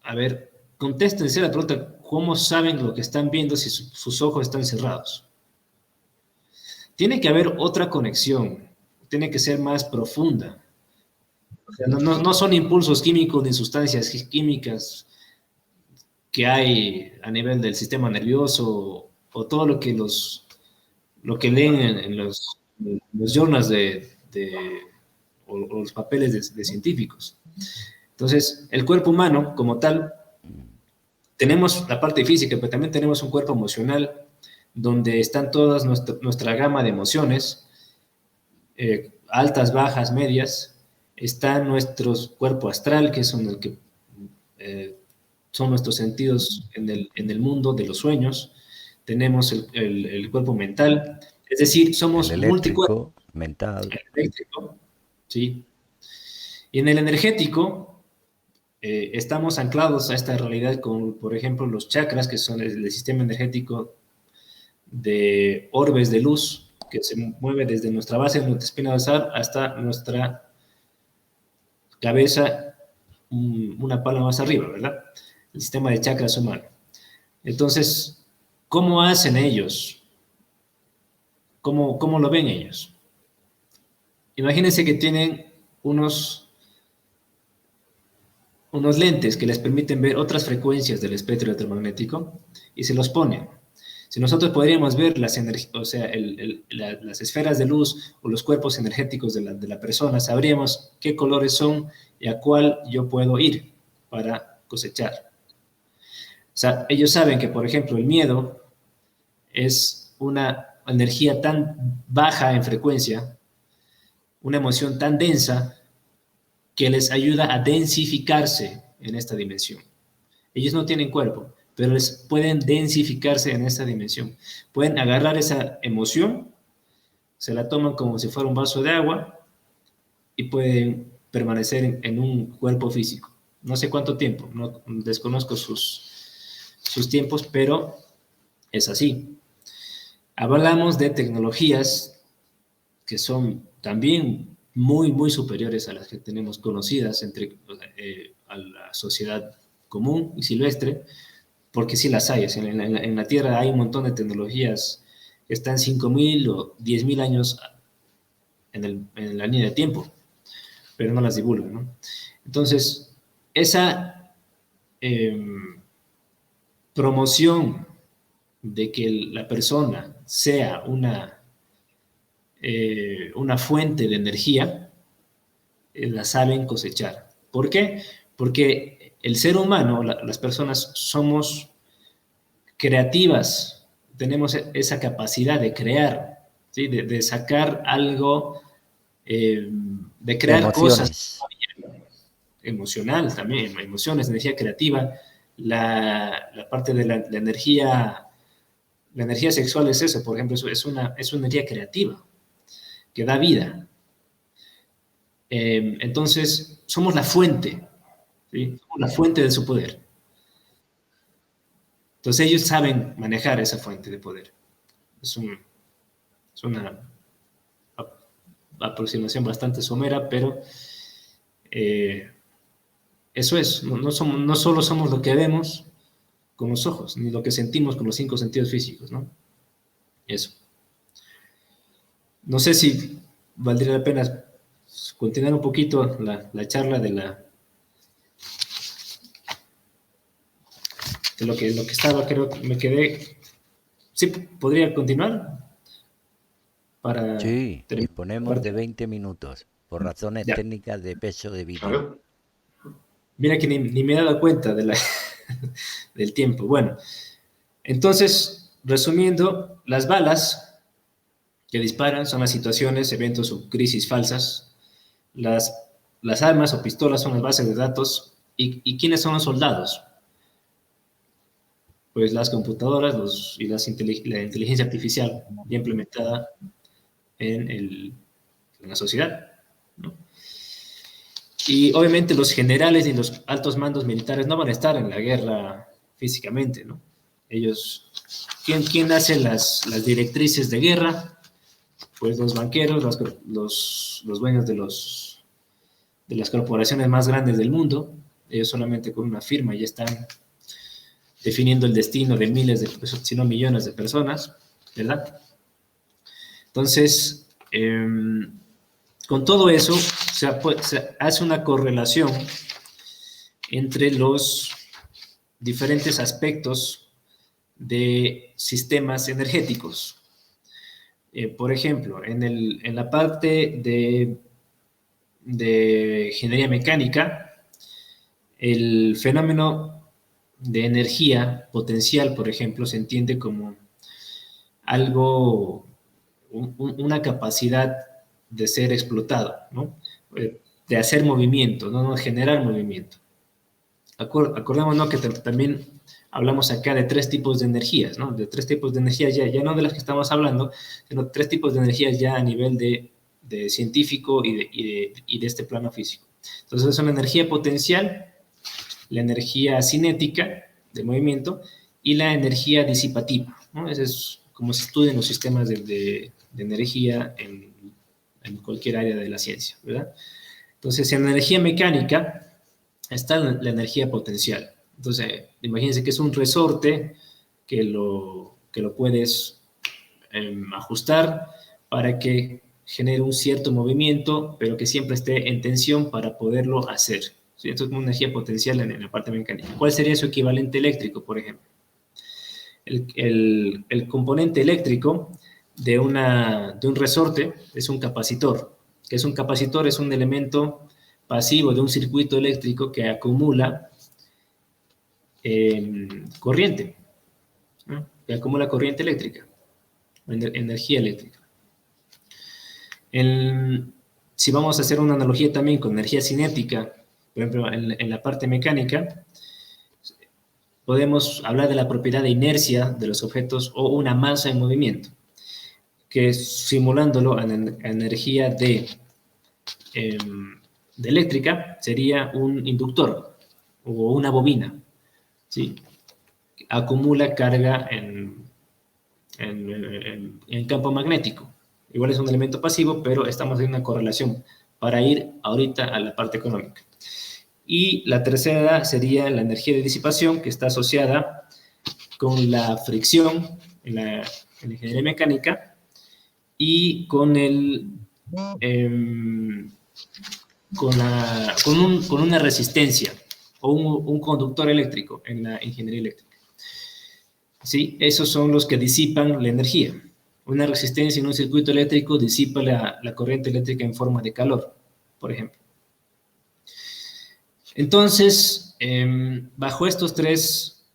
A ver, contéstense la pregunta, ¿cómo saben lo que están viendo si sus ojos están cerrados? Tiene que haber otra conexión, tiene que ser más profunda. O sea, no son impulsos químicos ni sustancias químicas que hay a nivel del sistema nervioso o todo lo que leen en los journals o los papeles de científicos. Entonces, el cuerpo humano como tal, tenemos la parte física, pero también tenemos un cuerpo emocional donde están todas nuestra gama de emociones, altas, bajas, medias. Está nuestro cuerpo astral, que son son nuestros sentidos en el mundo de los sueños. Tenemos el cuerpo mental, es decir, somos el eléctrico, multicuerpo. mental. El eléctrico, sí. Y en el energético, estamos anclados a esta realidad con, por ejemplo, los chakras, que son el sistema energético de orbes de luz, que se mueve desde nuestra base, nuestra espina dorsal, hasta nuestra cabeza, una palma más arriba, ¿verdad? El sistema de chakras humano. Entonces, ¿cómo hacen ellos? ¿Cómo lo ven ellos? Imagínense que tienen unos lentes que les permiten ver otras frecuencias del espectro electromagnético y se los ponen. Si nosotros podríamos ver las esferas de luz o los cuerpos energéticos de la persona, sabríamos qué colores son y a cuál yo puedo ir para cosechar. O sea, ellos saben que, por ejemplo, el miedo es una energía tan baja en frecuencia, una emoción tan densa, que les ayuda a densificarse en esta dimensión. Ellos no tienen cuerpo, pero les pueden densificarse en esta dimensión. Pueden agarrar esa emoción, se la toman como si fuera un vaso de agua y pueden permanecer en un cuerpo físico. No sé cuánto tiempo, no desconozco sus tiempos, pero es así. Hablamos de tecnologías que son también muy, muy superiores a las que tenemos conocidas a la sociedad común y silvestre, porque sí las hay. En la Tierra hay un montón de tecnologías que están 5.000 o 10.000 años en la línea de tiempo, pero no las divulgan, ¿no? Entonces, esa promoción de que la persona sea una fuente de energía, la saben cosechar. ¿Por qué? Porque el ser humano, las personas, somos creativas, tenemos esa capacidad de crear, ¿sí? de sacar algo, de crear Emociones. cosas. Emocional también, emociones, energía creativa, la parte de la energía sexual es eso, por ejemplo, es una energía creativa que da vida. Entonces, somos la fuente, ¿sí? Somos la fuente de su poder. Entonces, ellos saben manejar esa fuente de poder. Es una aproximación bastante somera, pero eso es. No solo somos lo que vemos con los ojos, ni lo que sentimos con los 5 sentidos físicos, ¿no? Eso. No sé si valdría la pena continuar un poquito la charla de lo que estaba, creo que me quedé. Sí, podría continuar para Sí, terminar. disponemos de 20 minutos por razones Ya. técnicas de peso de vídeo. Claro. Mira que ni me he dado cuenta del tiempo. Bueno, entonces, resumiendo, las balas que disparan son las situaciones, eventos o crisis falsas. Las armas o pistolas son las bases de datos. ¿Y quiénes son los soldados? Pues las computadoras y la inteligencia artificial ya implementada en la sociedad, ¿no? Y obviamente los generales y los altos mandos militares no van a estar en la guerra físicamente, ¿no? Ellos, ¿quién hace las directrices de guerra? Pues los banqueros, los dueños de las corporaciones más grandes del mundo. Ellos solamente con una firma ya están definiendo el destino de miles si no millones de personas, ¿verdad? Entonces, con todo eso, se hace una correlación entre los diferentes aspectos de sistemas energéticos. Por ejemplo, en la parte de ingeniería mecánica, el fenómeno de energía potencial, por ejemplo, se entiende como algo, una capacidad de ser explotado, ¿no? De hacer movimiento, no generar movimiento. Acordémonos que también hablamos acá de 3 tipos de energías, ¿no? De 3 tipos de energías ya no de las que estamos hablando, sino 3 tipos de energías ya a nivel de científico y de este plano físico. Entonces, son la energía potencial, la energía cinética de movimiento y la energía disipativa, ¿no? Ese es como se estudian los sistemas de energía en cualquier área de la ciencia, ¿verdad? Entonces, en la energía mecánica está la energía potencial. Entonces, imagínense que es un resorte que lo puedes ajustar para que genere un cierto movimiento, pero que siempre esté en tensión para poderlo hacer. ¿Sí? Esto es una energía potencial en la parte mecánica. ¿Cuál sería su equivalente eléctrico, por ejemplo? El componente eléctrico de un resorte es un capacitor. ¿Qué es un capacitor? Es un elemento pasivo de un circuito eléctrico que acumula corriente, ¿no? Que acumula corriente eléctrica, energía eléctrica. Si vamos a hacer una analogía también con energía cinética, por ejemplo, en la parte mecánica, podemos hablar de la propiedad de inercia de los objetos o una masa en movimiento, que simulándolo en energía de eléctrica sería un inductor o una bobina, ¿sí? Acumula carga en campo magnético. Igual es un elemento pasivo, pero estamos haciendo una correlación para ir ahorita a la parte económica. Y la tercera sería la energía de disipación, que está asociada con la fricción en la ingeniería mecánica y con con una resistencia o un conductor eléctrico en la ingeniería eléctrica. ¿Sí? Esos son los que disipan la energía. Una resistencia en un circuito eléctrico disipa la corriente eléctrica en forma de calor, por ejemplo. Entonces, bajo estos 3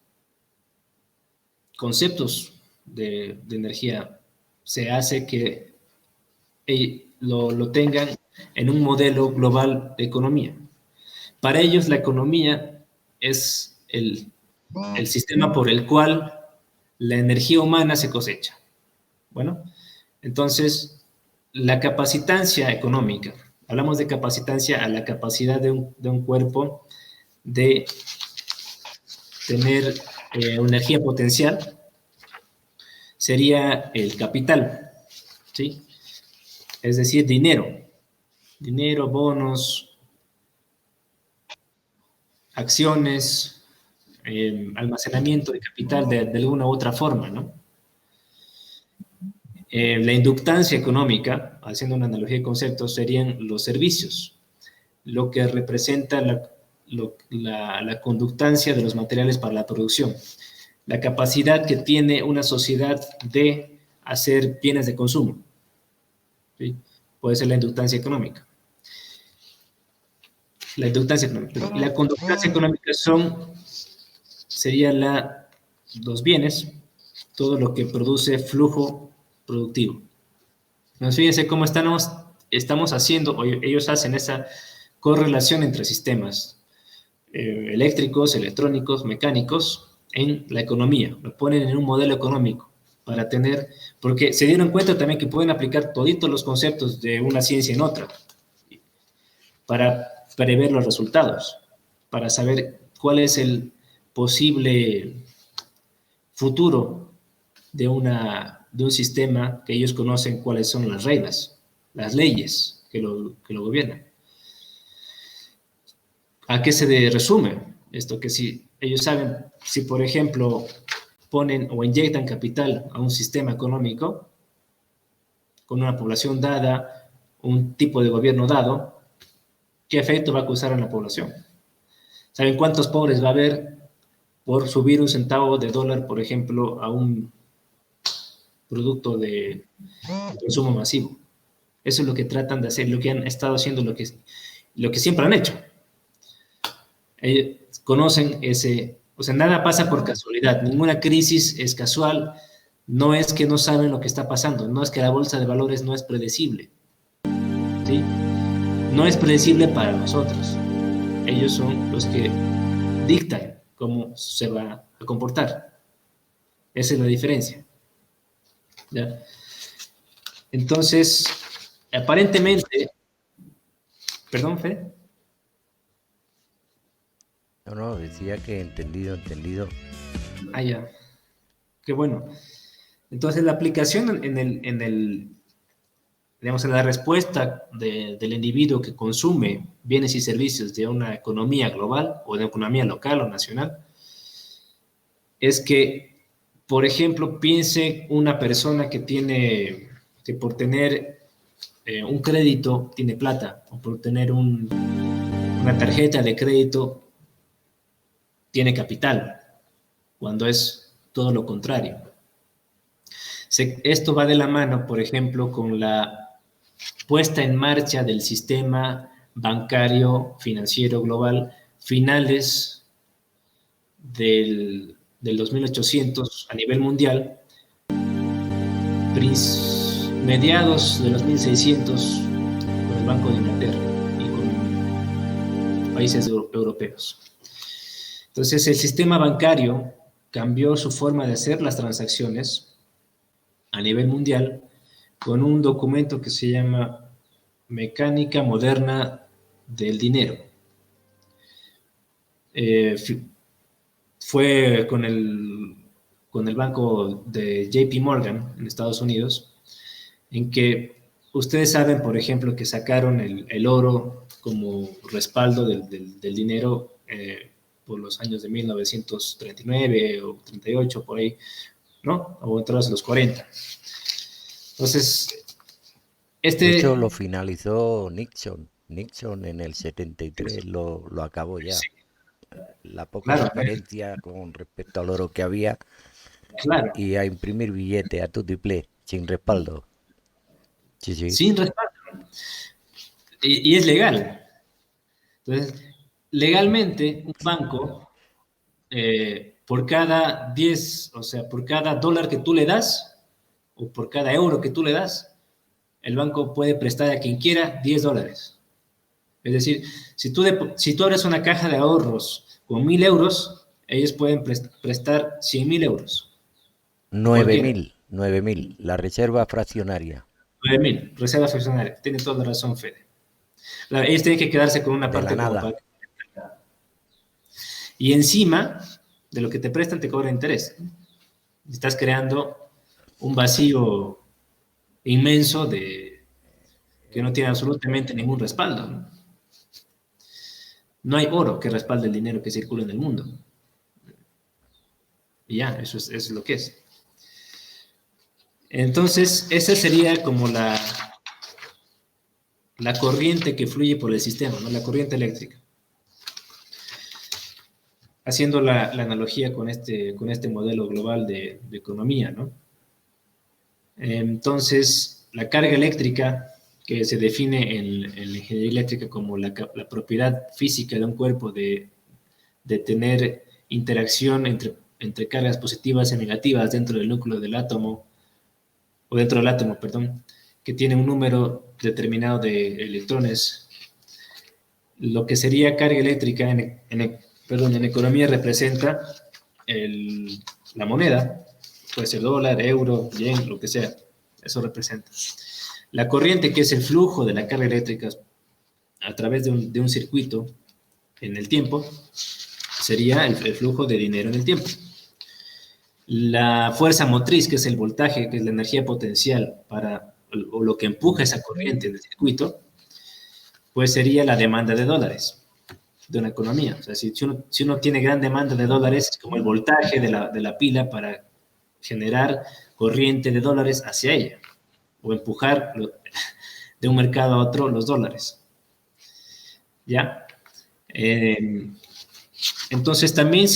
conceptos de energía, se hace que lo tengan en un modelo global de economía. Para ellos, la economía es el sistema por el cual la energía humana se cosecha. Bueno, entonces, la capacitancia económica, hablamos de capacitancia a la capacidad de un cuerpo de tener energía potencial, sería el capital, ¿sí? Es decir, dinero, bonos, acciones, almacenamiento de capital de alguna u otra forma, ¿no? La inductancia económica, haciendo una analogía de conceptos, serían los servicios, lo que representa la conductancia de los materiales para la producción, la capacidad que tiene una sociedad de hacer bienes de consumo, ¿sí? Puede ser la inductancia económica. La inductancia económica. La conductancia económica serían los bienes, todo lo que produce flujo productivo. Entonces, fíjense cómo estamos haciendo, o ellos hacen esa correlación entre sistemas eléctricos, electrónicos, mecánicos en la economía. Lo ponen en un modelo económico para porque se dieron cuenta también que pueden aplicar toditos los conceptos de una ciencia en otra para prever los resultados, para saber cuál es el posible futuro de un sistema que ellos conocen cuáles son las reglas, las leyes que lo gobiernan. ¿A qué se resume esto? Que si ellos saben, si por ejemplo ponen o inyectan capital a un sistema económico con una población dada, un tipo de gobierno dado, ¿qué efecto va a causar en la población? ¿Saben cuántos pobres va a haber por subir un centavo de dólar, por ejemplo, a un producto de consumo masivo. Eso es lo que tratan de hacer, lo que han estado haciendo, lo que siempre han hecho. Ellos conocen ese, o sea, nada pasa por casualidad, ninguna crisis es casual, no es que no saben lo que está pasando, no es que la bolsa de valores no es predecible, ¿sí? No es predecible para nosotros. Ellos son los que dictan cómo se va a comportar. Esa es la diferencia. ¿Ya? Entonces, aparentemente, perdón, Fede. No, decía que entendido. Ah, ya. Qué bueno. Entonces, la aplicación digamos, en la respuesta del individuo que consume bienes y servicios de una economía global o de una economía local o nacional es que, por ejemplo, piense una persona que tiene, que por tener un crédito tiene plata, o por tener una tarjeta de crédito tiene capital, cuando es todo lo contrario. Esto va de la mano, por ejemplo, con la puesta en marcha del sistema bancario financiero global finales del 2800 a nivel mundial, mediados de los 1600 con el Banco de Inglaterra y con países europeos. Entonces, el sistema bancario cambió su forma de hacer las transacciones a nivel mundial con un documento que se llama Mecánica Moderna del Dinero. Fue con el banco de JP Morgan en Estados Unidos, en que ustedes saben, por ejemplo, que sacaron el oro como respaldo del dinero por los años de 1939 o 38, por ahí, ¿no? O entrados a los 40. Entonces, De hecho, lo finalizó Nixon. Nixon en el 73 lo acabó ya. Sí, La poca diferencia con respecto al oro que había. Claro. Y a imprimir billetes a tutiplé, sin respaldo. Sí. Sin respaldo. Y es legal. Entonces, legalmente, un banco, por cada 10, o sea, por cada dólar que tú le das, o por cada euro que tú le das, el banco puede prestar a quien quiera $10. Es decir, si tú abres una caja de ahorros con 1.000 euros, ellos pueden prestar 100.000 euros. 9.000, la reserva fraccionaria. 9.000, reserva fraccionaria. Tiene toda la razón, Fede. Ellos tienen que quedarse con una De parte la como nada. Y encima de lo que te prestan te cobran interés. Estás creando un vacío inmenso que no tiene absolutamente ningún respaldo, ¿no? No hay oro que respalde el dinero que circula en el mundo. Y ya, eso es lo que es. Entonces, esa sería como la corriente que fluye por el sistema, ¿no? La corriente eléctrica. Haciendo la analogía con este modelo global de economía, ¿no? Entonces, la carga eléctrica, que se define en la ingeniería eléctrica como la propiedad física de un cuerpo de tener interacción entre cargas positivas y negativas dentro del núcleo del átomo, o dentro del átomo, perdón, que tiene un número determinado de electrones. Lo que sería carga eléctrica en economía representa la moneda, puede ser dólar, euro, yen, lo que sea, eso representa. La corriente, que es el flujo de la carga eléctrica a través de un circuito en el tiempo, sería el flujo de dinero en el tiempo. La fuerza motriz, que es el voltaje, que es la energía potencial o lo que empuja esa corriente en el circuito, pues sería la demanda de dólares de una economía. O sea, si uno tiene gran demanda de dólares, es como el voltaje de la pila para generar corriente de dólares hacia ella, o empujar de un mercado a otro los dólares. ¿Ya? Entonces también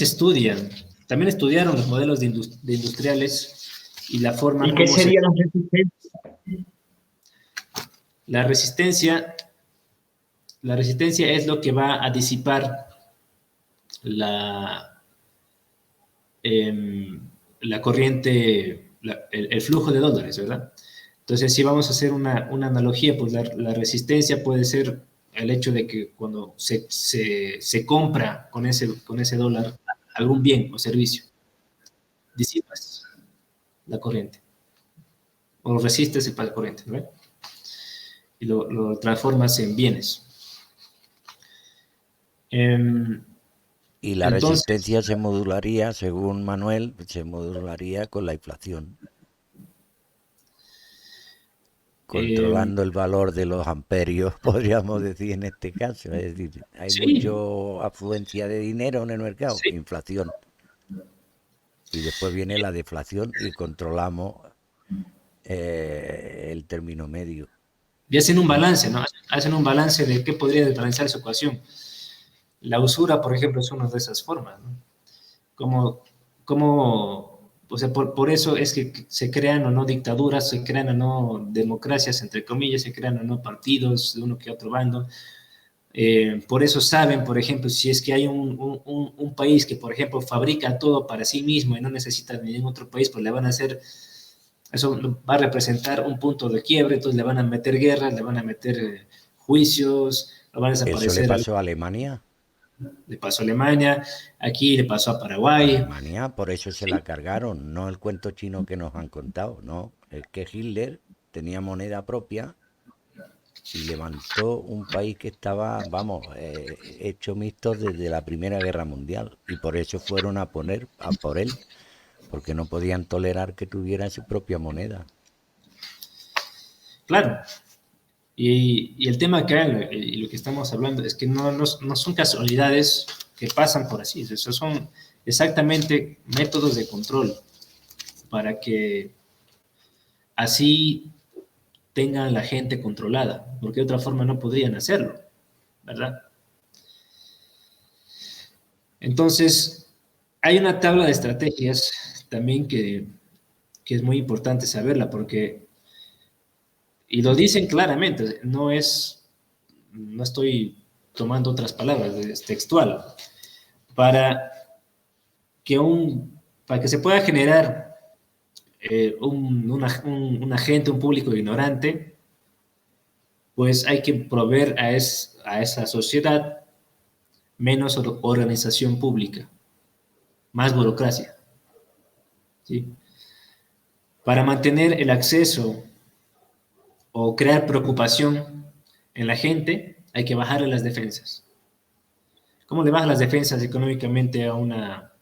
también estudiaron los modelos de industriales y la forma ¿Y qué como sería la resistencia? La resistencia es lo que va a disipar la, la corriente, el flujo de dólares, ¿verdad? Entonces, si vamos a hacer una analogía, pues la resistencia puede ser el hecho de que cuando se compra con ese dólar algún bien o servicio, disipas la corriente o resistes el corriente, ¿no? Y lo transformas en bienes. Y la Entonces, resistencia se modularía, según Manuel, se modularía con la inflación, controlando el valor de los amperios, podríamos decir en este caso. Es decir, hay mucha sí, afluencia de dinero en el mercado, sí. inflación. Y después viene la deflación y controlamos el término medio. Y hacen un balance, ¿no? Hacen un balance de qué podría desbalancear su ecuación. La usura, por ejemplo, es una de esas formas, ¿no? O sea, por eso es que se crean o no dictaduras, se crean o no democracias, entre comillas, se crean o no partidos de uno que otro bando. Por eso saben, por ejemplo, si es que hay un país que, por ejemplo, fabrica todo para sí mismo y no necesita de ningún otro país, pues le van a hacer, eso va a representar un punto de quiebre, entonces le van a meter guerras, le van a meter juicios, lo van a Eso le desaparecer. pasó a Alemania. Le pasó a Alemania, aquí le pasó a Paraguay. Alemania, por eso se la ¿Sí? cargaron, no el cuento chino que nos han contado, no. Es que Hitler tenía moneda propia y levantó un país que estaba, vamos, hecho mixto desde la Primera Guerra Mundial. Y por eso fueron a por él, porque no podían tolerar que tuviera su propia moneda. Claro. Y el tema acá, y lo que estamos hablando, es que no son casualidades que pasan por así, eso son exactamente métodos de control para que así tengan la gente controlada, porque de otra forma no podrían hacerlo, ¿verdad? Entonces, hay una tabla de estrategias también que es muy importante saberla, porque, y lo dicen claramente, no estoy tomando otras palabras, es textual, para que, para que se pueda generar un agente, un público ignorante, pues hay que proveer a esa sociedad menos organización pública, más burocracia, ¿sí? Para mantener el acceso o crear preocupación en la gente, hay que bajarle las defensas. ¿Cómo le bajan las defensas económicamente a una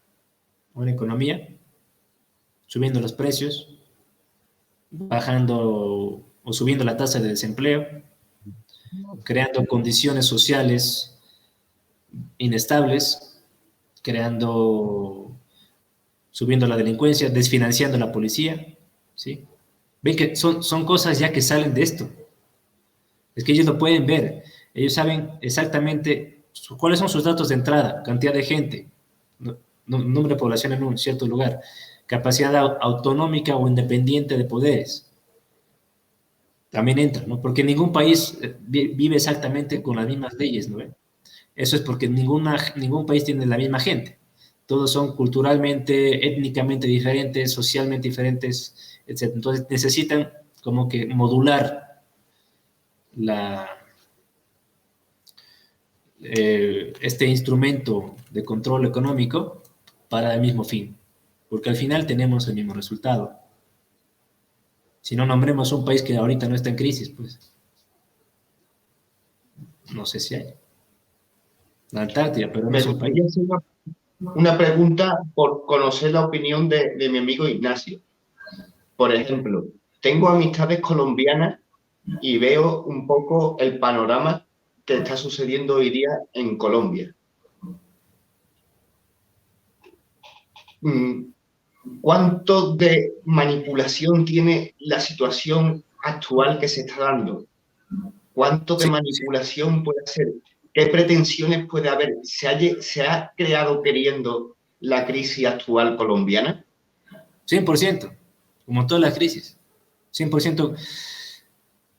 economía? Subiendo los precios, bajando o subiendo la tasa de desempleo, creando condiciones sociales inestables, subiendo la delincuencia, desfinanciando la policía, ¿sí? Ven que son cosas ya que salen de esto. Es que ellos lo pueden ver. Ellos saben exactamente cuáles son sus datos de entrada, cantidad de gente, número de población en un cierto lugar, capacidad autonómica o independiente de poderes. También entra, ¿no? Porque ningún país vive exactamente con las mismas leyes, ¿no? Eso es porque ningún país tiene la misma gente. Todos son culturalmente, étnicamente diferentes, socialmente diferentes, etc. Entonces necesitan como que modular este instrumento de control económico para el mismo fin, porque al final tenemos el mismo resultado. Si no, nombremos un país que ahorita no está en crisis, pues no sé si hay. La Antártida, pero no es un país. Me gustaría hacer una pregunta por conocer la opinión de mi amigo Ignacio. Por ejemplo, tengo amistades colombianas y veo un poco el panorama que está sucediendo hoy día en Colombia. ¿Cuánto de manipulación tiene la situación actual que se está dando? ¿Cuánto de Sí, manipulación puede hacer ¿qué pretensiones puede haber? ¿Se ha creado queriendo la crisis actual colombiana? 100%, como todas las crisis. 100%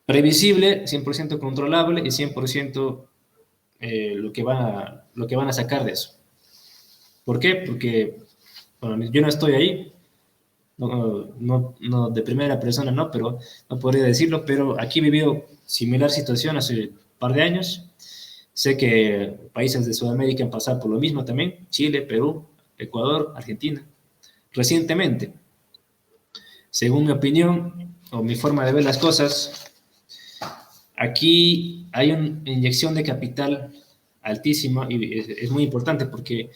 previsible, 100% controlable y 100% lo que van a sacar de eso. ¿Por qué? Porque bueno, yo no estoy ahí, no de primera persona no, pero no podría decirlo, pero aquí he vivido similar situación hace un par de años. Sé que países de Sudamérica han pasado por lo mismo también, Chile, Perú, Ecuador, Argentina, recientemente. Según mi opinión o mi forma de ver las cosas, aquí hay una inyección de capital altísima y es muy importante porque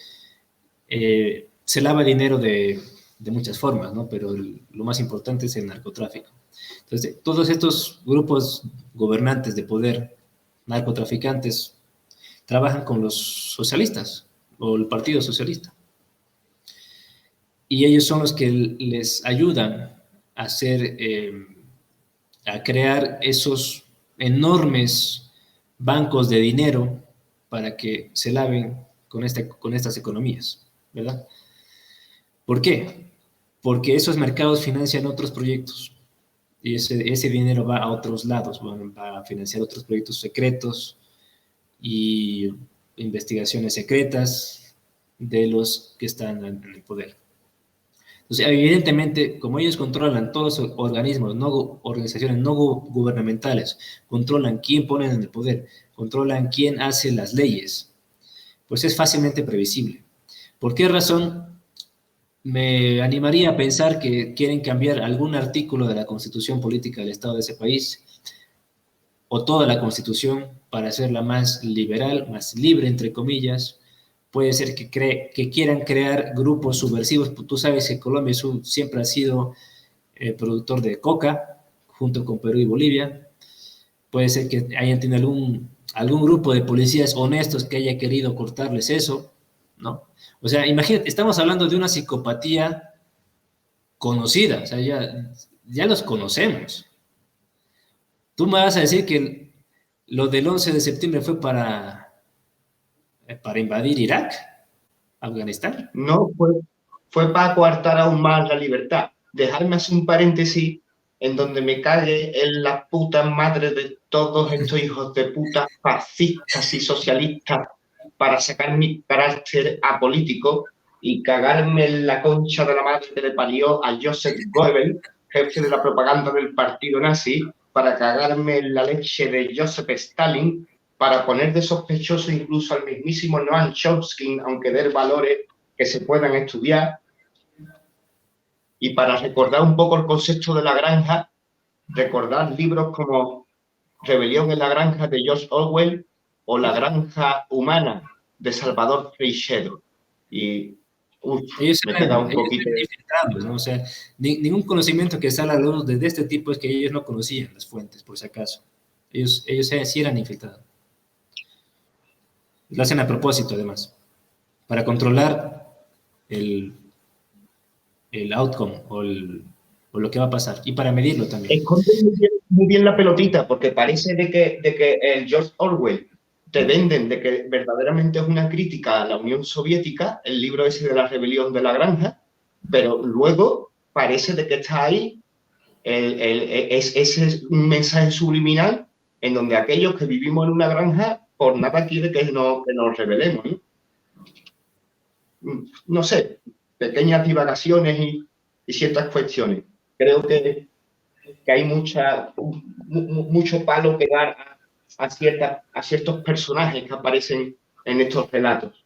se lava dinero de muchas formas, ¿no? Pero lo más importante es el narcotráfico. Entonces, todos estos grupos gobernantes de poder, narcotraficantes, trabajan con los socialistas o el Partido Socialista. Y ellos son los que les ayudan a hacer, a crear esos enormes bancos de dinero para que se laven con estas economías, ¿verdad? ¿Por qué? Porque esos mercados financian otros proyectos y ese dinero va a otros lados, va a financiar otros proyectos secretos y investigaciones secretas de los que están en el poder. Entonces, evidentemente, como ellos controlan todos los organismos, organizaciones no gubernamentales, controlan quién ponen en el poder, controlan quién hace las leyes, pues es fácilmente previsible. ¿Por qué razón me animaría a pensar que quieren cambiar algún artículo de la Constitución Política del Estado de ese país o toda la Constitución para hacerla más liberal, más libre, entre comillas? Puede ser que quieran crear grupos subversivos. Tú sabes que Colombia siempre ha sido productor de coca, junto con Perú y Bolivia. Puede ser que hayan tenido algún grupo de policías honestos que haya querido cortarles eso, ¿no? O sea, imagínate, estamos hablando de una psicopatía conocida, o sea, ya los conocemos. Tú me vas a decir que lo del 11 de septiembre fue para invadir Irak, Afganistán. No, fue para coartar aún más la libertad. Dejarme hacer un paréntesis en donde me cague en la puta madre de todos estos hijos de puta fascistas y socialistas para sacar mi carácter apolítico y cagarme en la concha de la madre que le parió a Joseph Goebbels, jefe de la propaganda del partido nazi, para cagarme en la leche de Joseph Stalin, para poner de sospechoso incluso al mismísimo Noam Chomsky, aunque dé valores que se puedan estudiar, y para recordar un poco el concepto de la granja, recordar libros como Rebelión en la granja de George Orwell o La granja humana de Salvador Freixedo. Y me queda un poquito... ¿no? O sea, ningún conocimiento que sale a la luz de este tipo es que ellos no conocían las fuentes, por si acaso. Ellos sí eran infiltrados. Lo hacen a propósito, además, para controlar el outcome o lo que va a pasar y para medirlo también. Esconde muy bien la pelotita, porque parece de que el George Orwell te venden de que verdaderamente es una crítica a la Unión Soviética, el libro ese de la rebelión de la granja, pero luego parece de que está ahí ese es un mensaje subliminal en donde aquellos que vivimos en una granja, por nada quiere que nos rebelemos, ¿no? No sé, pequeñas divagaciones y ciertas cuestiones. Creo que hay mucho palo que dar a ciertos personajes que aparecen en estos relatos.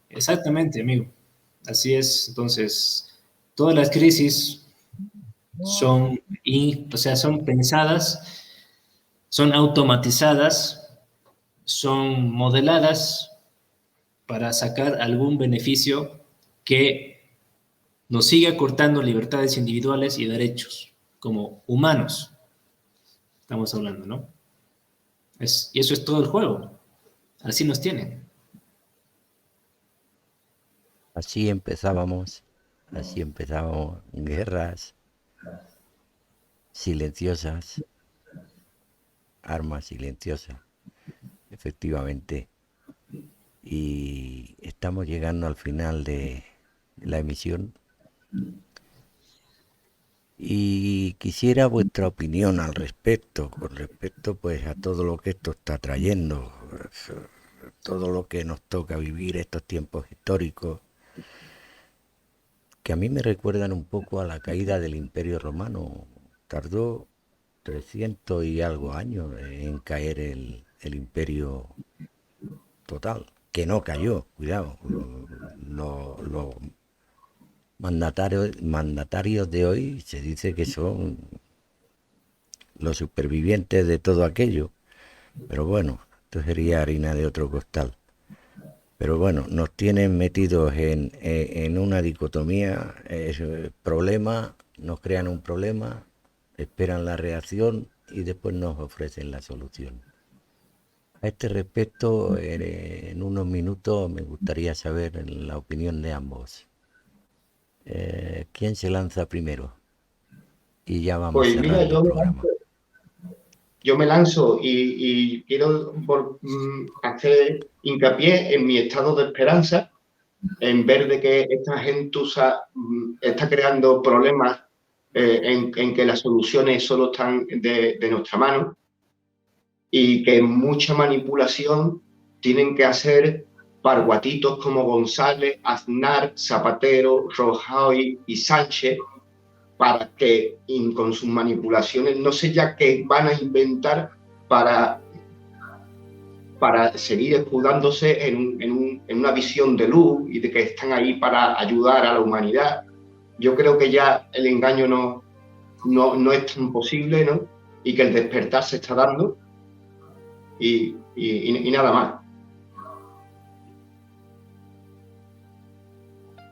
Exactamente, amigo. Así es. Entonces, todas las crisis son pensadas, son automatizadas, son modeladas para sacar algún beneficio que nos siga cortando libertades individuales y derechos como humanos. Estamos hablando, ¿no? Y eso es todo el juego. Así nos tienen. Así empezábamos guerras silenciosas, armas silenciosas, efectivamente. Y estamos llegando al final de la emisión. Y quisiera vuestra opinión al respecto, con respecto pues a todo lo que esto está trayendo, todo lo que nos toca vivir estos tiempos históricos, que a mí me recuerdan un poco a la caída del Imperio Romano. Tardó 300 y algo años en caer el imperio total, que no cayó, cuidado. Los mandatarios de hoy se dice que son los supervivientes de todo aquello, pero bueno, esto sería harina de otro costal. Pero bueno, nos tienen metidos en una dicotomía, problema, nos crean un problema, esperan la reacción y después nos ofrecen la solución. A este respecto, en unos minutos me gustaría saber la opinión de ambos. ¿Quién se lanza primero? Y ya vamos Pues mira, cerrando el programa. yo me lanzo y quiero hacer hincapié en mi estado de esperanza, en ver de que esta gentuza está creando problemas en que las soluciones solo están de nuestra mano y que mucha manipulación tienen que hacer parguatitos como González, Aznar, Zapatero, Rajoy y Sánchez, para que con sus manipulaciones no sé ya qué van a inventar para seguir escudándose en una visión de luz y de que están ahí para ayudar a la humanidad. Yo creo que ya el engaño no es tan posible, ¿no? Y que el despertar se está dando y nada más.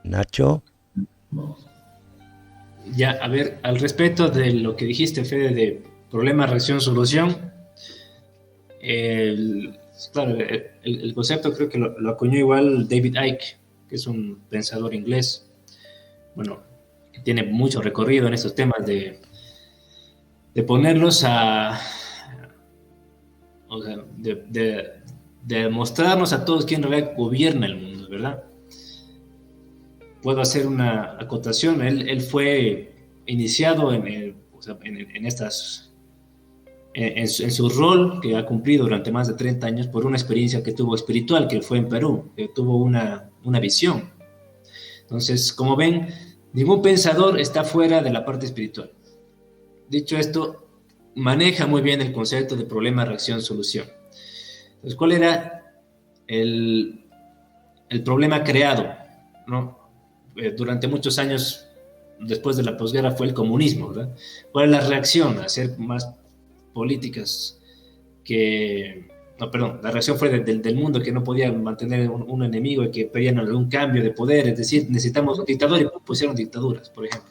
Nacho. Ya, a ver, al respecto de lo que dijiste, Fede, de problema, reacción, solución, claro, el concepto creo que lo acuñó igual David Icke, que es un pensador inglés, bueno, que tiene mucho recorrido en estos temas de ponerlos o sea, de mostrarnos a todos quién en realidad gobierna el mundo, ¿verdad? Puedo hacer una acotación. Él fue iniciado en su rol que ha cumplido durante más de 30 años por una experiencia que tuvo espiritual, que fue en Perú, que tuvo una visión. Entonces, como ven, ningún pensador está fuera de la parte espiritual. Dicho esto, maneja muy bien el concepto de problema, reacción, solución. Entonces, ¿cuál era el problema creado, ¿no? Durante muchos años después de la posguerra fue el comunismo, ¿verdad? ¿Cuál es la reacción? Hacer más políticas la reacción fue del mundo que no podía mantener un enemigo y que pedían algún cambio de poder, es decir, necesitamos un dictador y pusieron dictaduras, por ejemplo.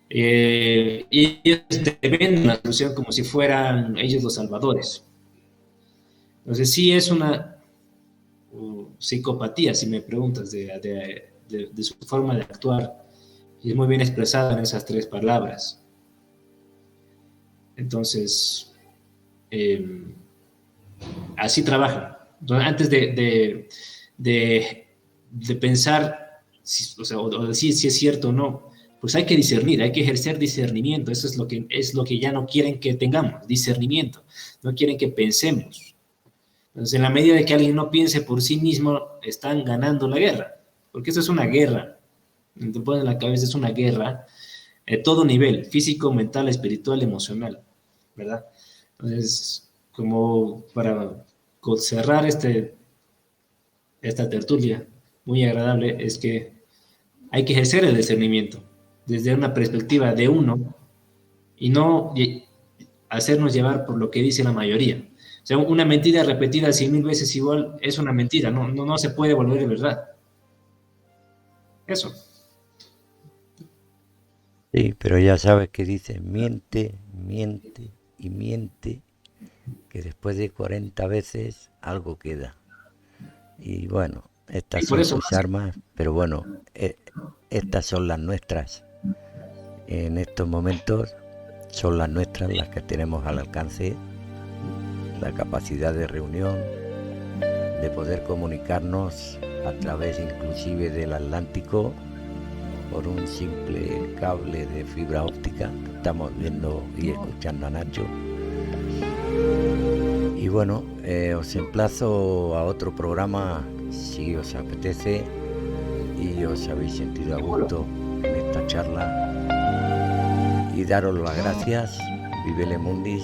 Y ellos te ven la solución como si fueran ellos los salvadores. Entonces sí es una psicopatía, si me preguntas, de su forma de actuar, y es muy bien expresada en esas 3 palabras. Entonces, así trabajan. Entonces, antes de pensar, o decir si es cierto o no, pues hay que discernir, hay que ejercer discernimiento. Eso es lo que ya no quieren que tengamos, discernimiento. No quieren que pensemos. Entonces, en la medida de que alguien no piense por sí mismo, están ganando la guerra. Porque eso es una guerra. Te pones en la cabeza, es una guerra de todo nivel, físico, mental, espiritual, emocional, ¿verdad? Entonces, como para cerrar esta tertulia muy agradable, es que hay que ejercer el discernimiento desde una perspectiva de uno y no hacernos llevar por lo que dice la mayoría. O sea, una mentira repetida 100.000 veces igual es una mentira, no se puede volver de verdad. Eso. Sí, pero ya sabes que dice miente, miente y miente, que después de 40 veces algo queda. Y bueno, estas son sus armas, pero bueno, estas son las nuestras. En estos momentos son las nuestras las que tenemos al alcance la capacidad de reunión, de poder comunicarnos a través inclusive del Atlántico por un simple cable de fibra óptica. Estamos viendo y escuchando a Nacho. Y bueno, os emplazo a otro programa si os apetece y os habéis sentido a gusto en esta charla, y daros las gracias. Vivele Mundis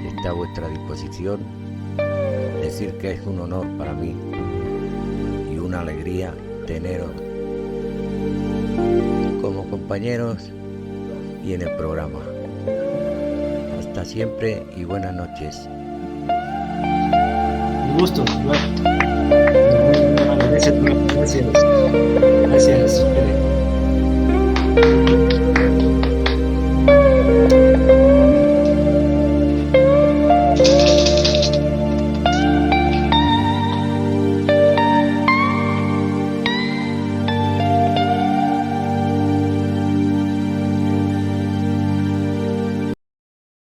está a vuestra disposición. Decir que es un honor para mí y una alegría teneros como compañeros y en el programa. Hasta siempre y buenas noches. Un gusto. Gracias.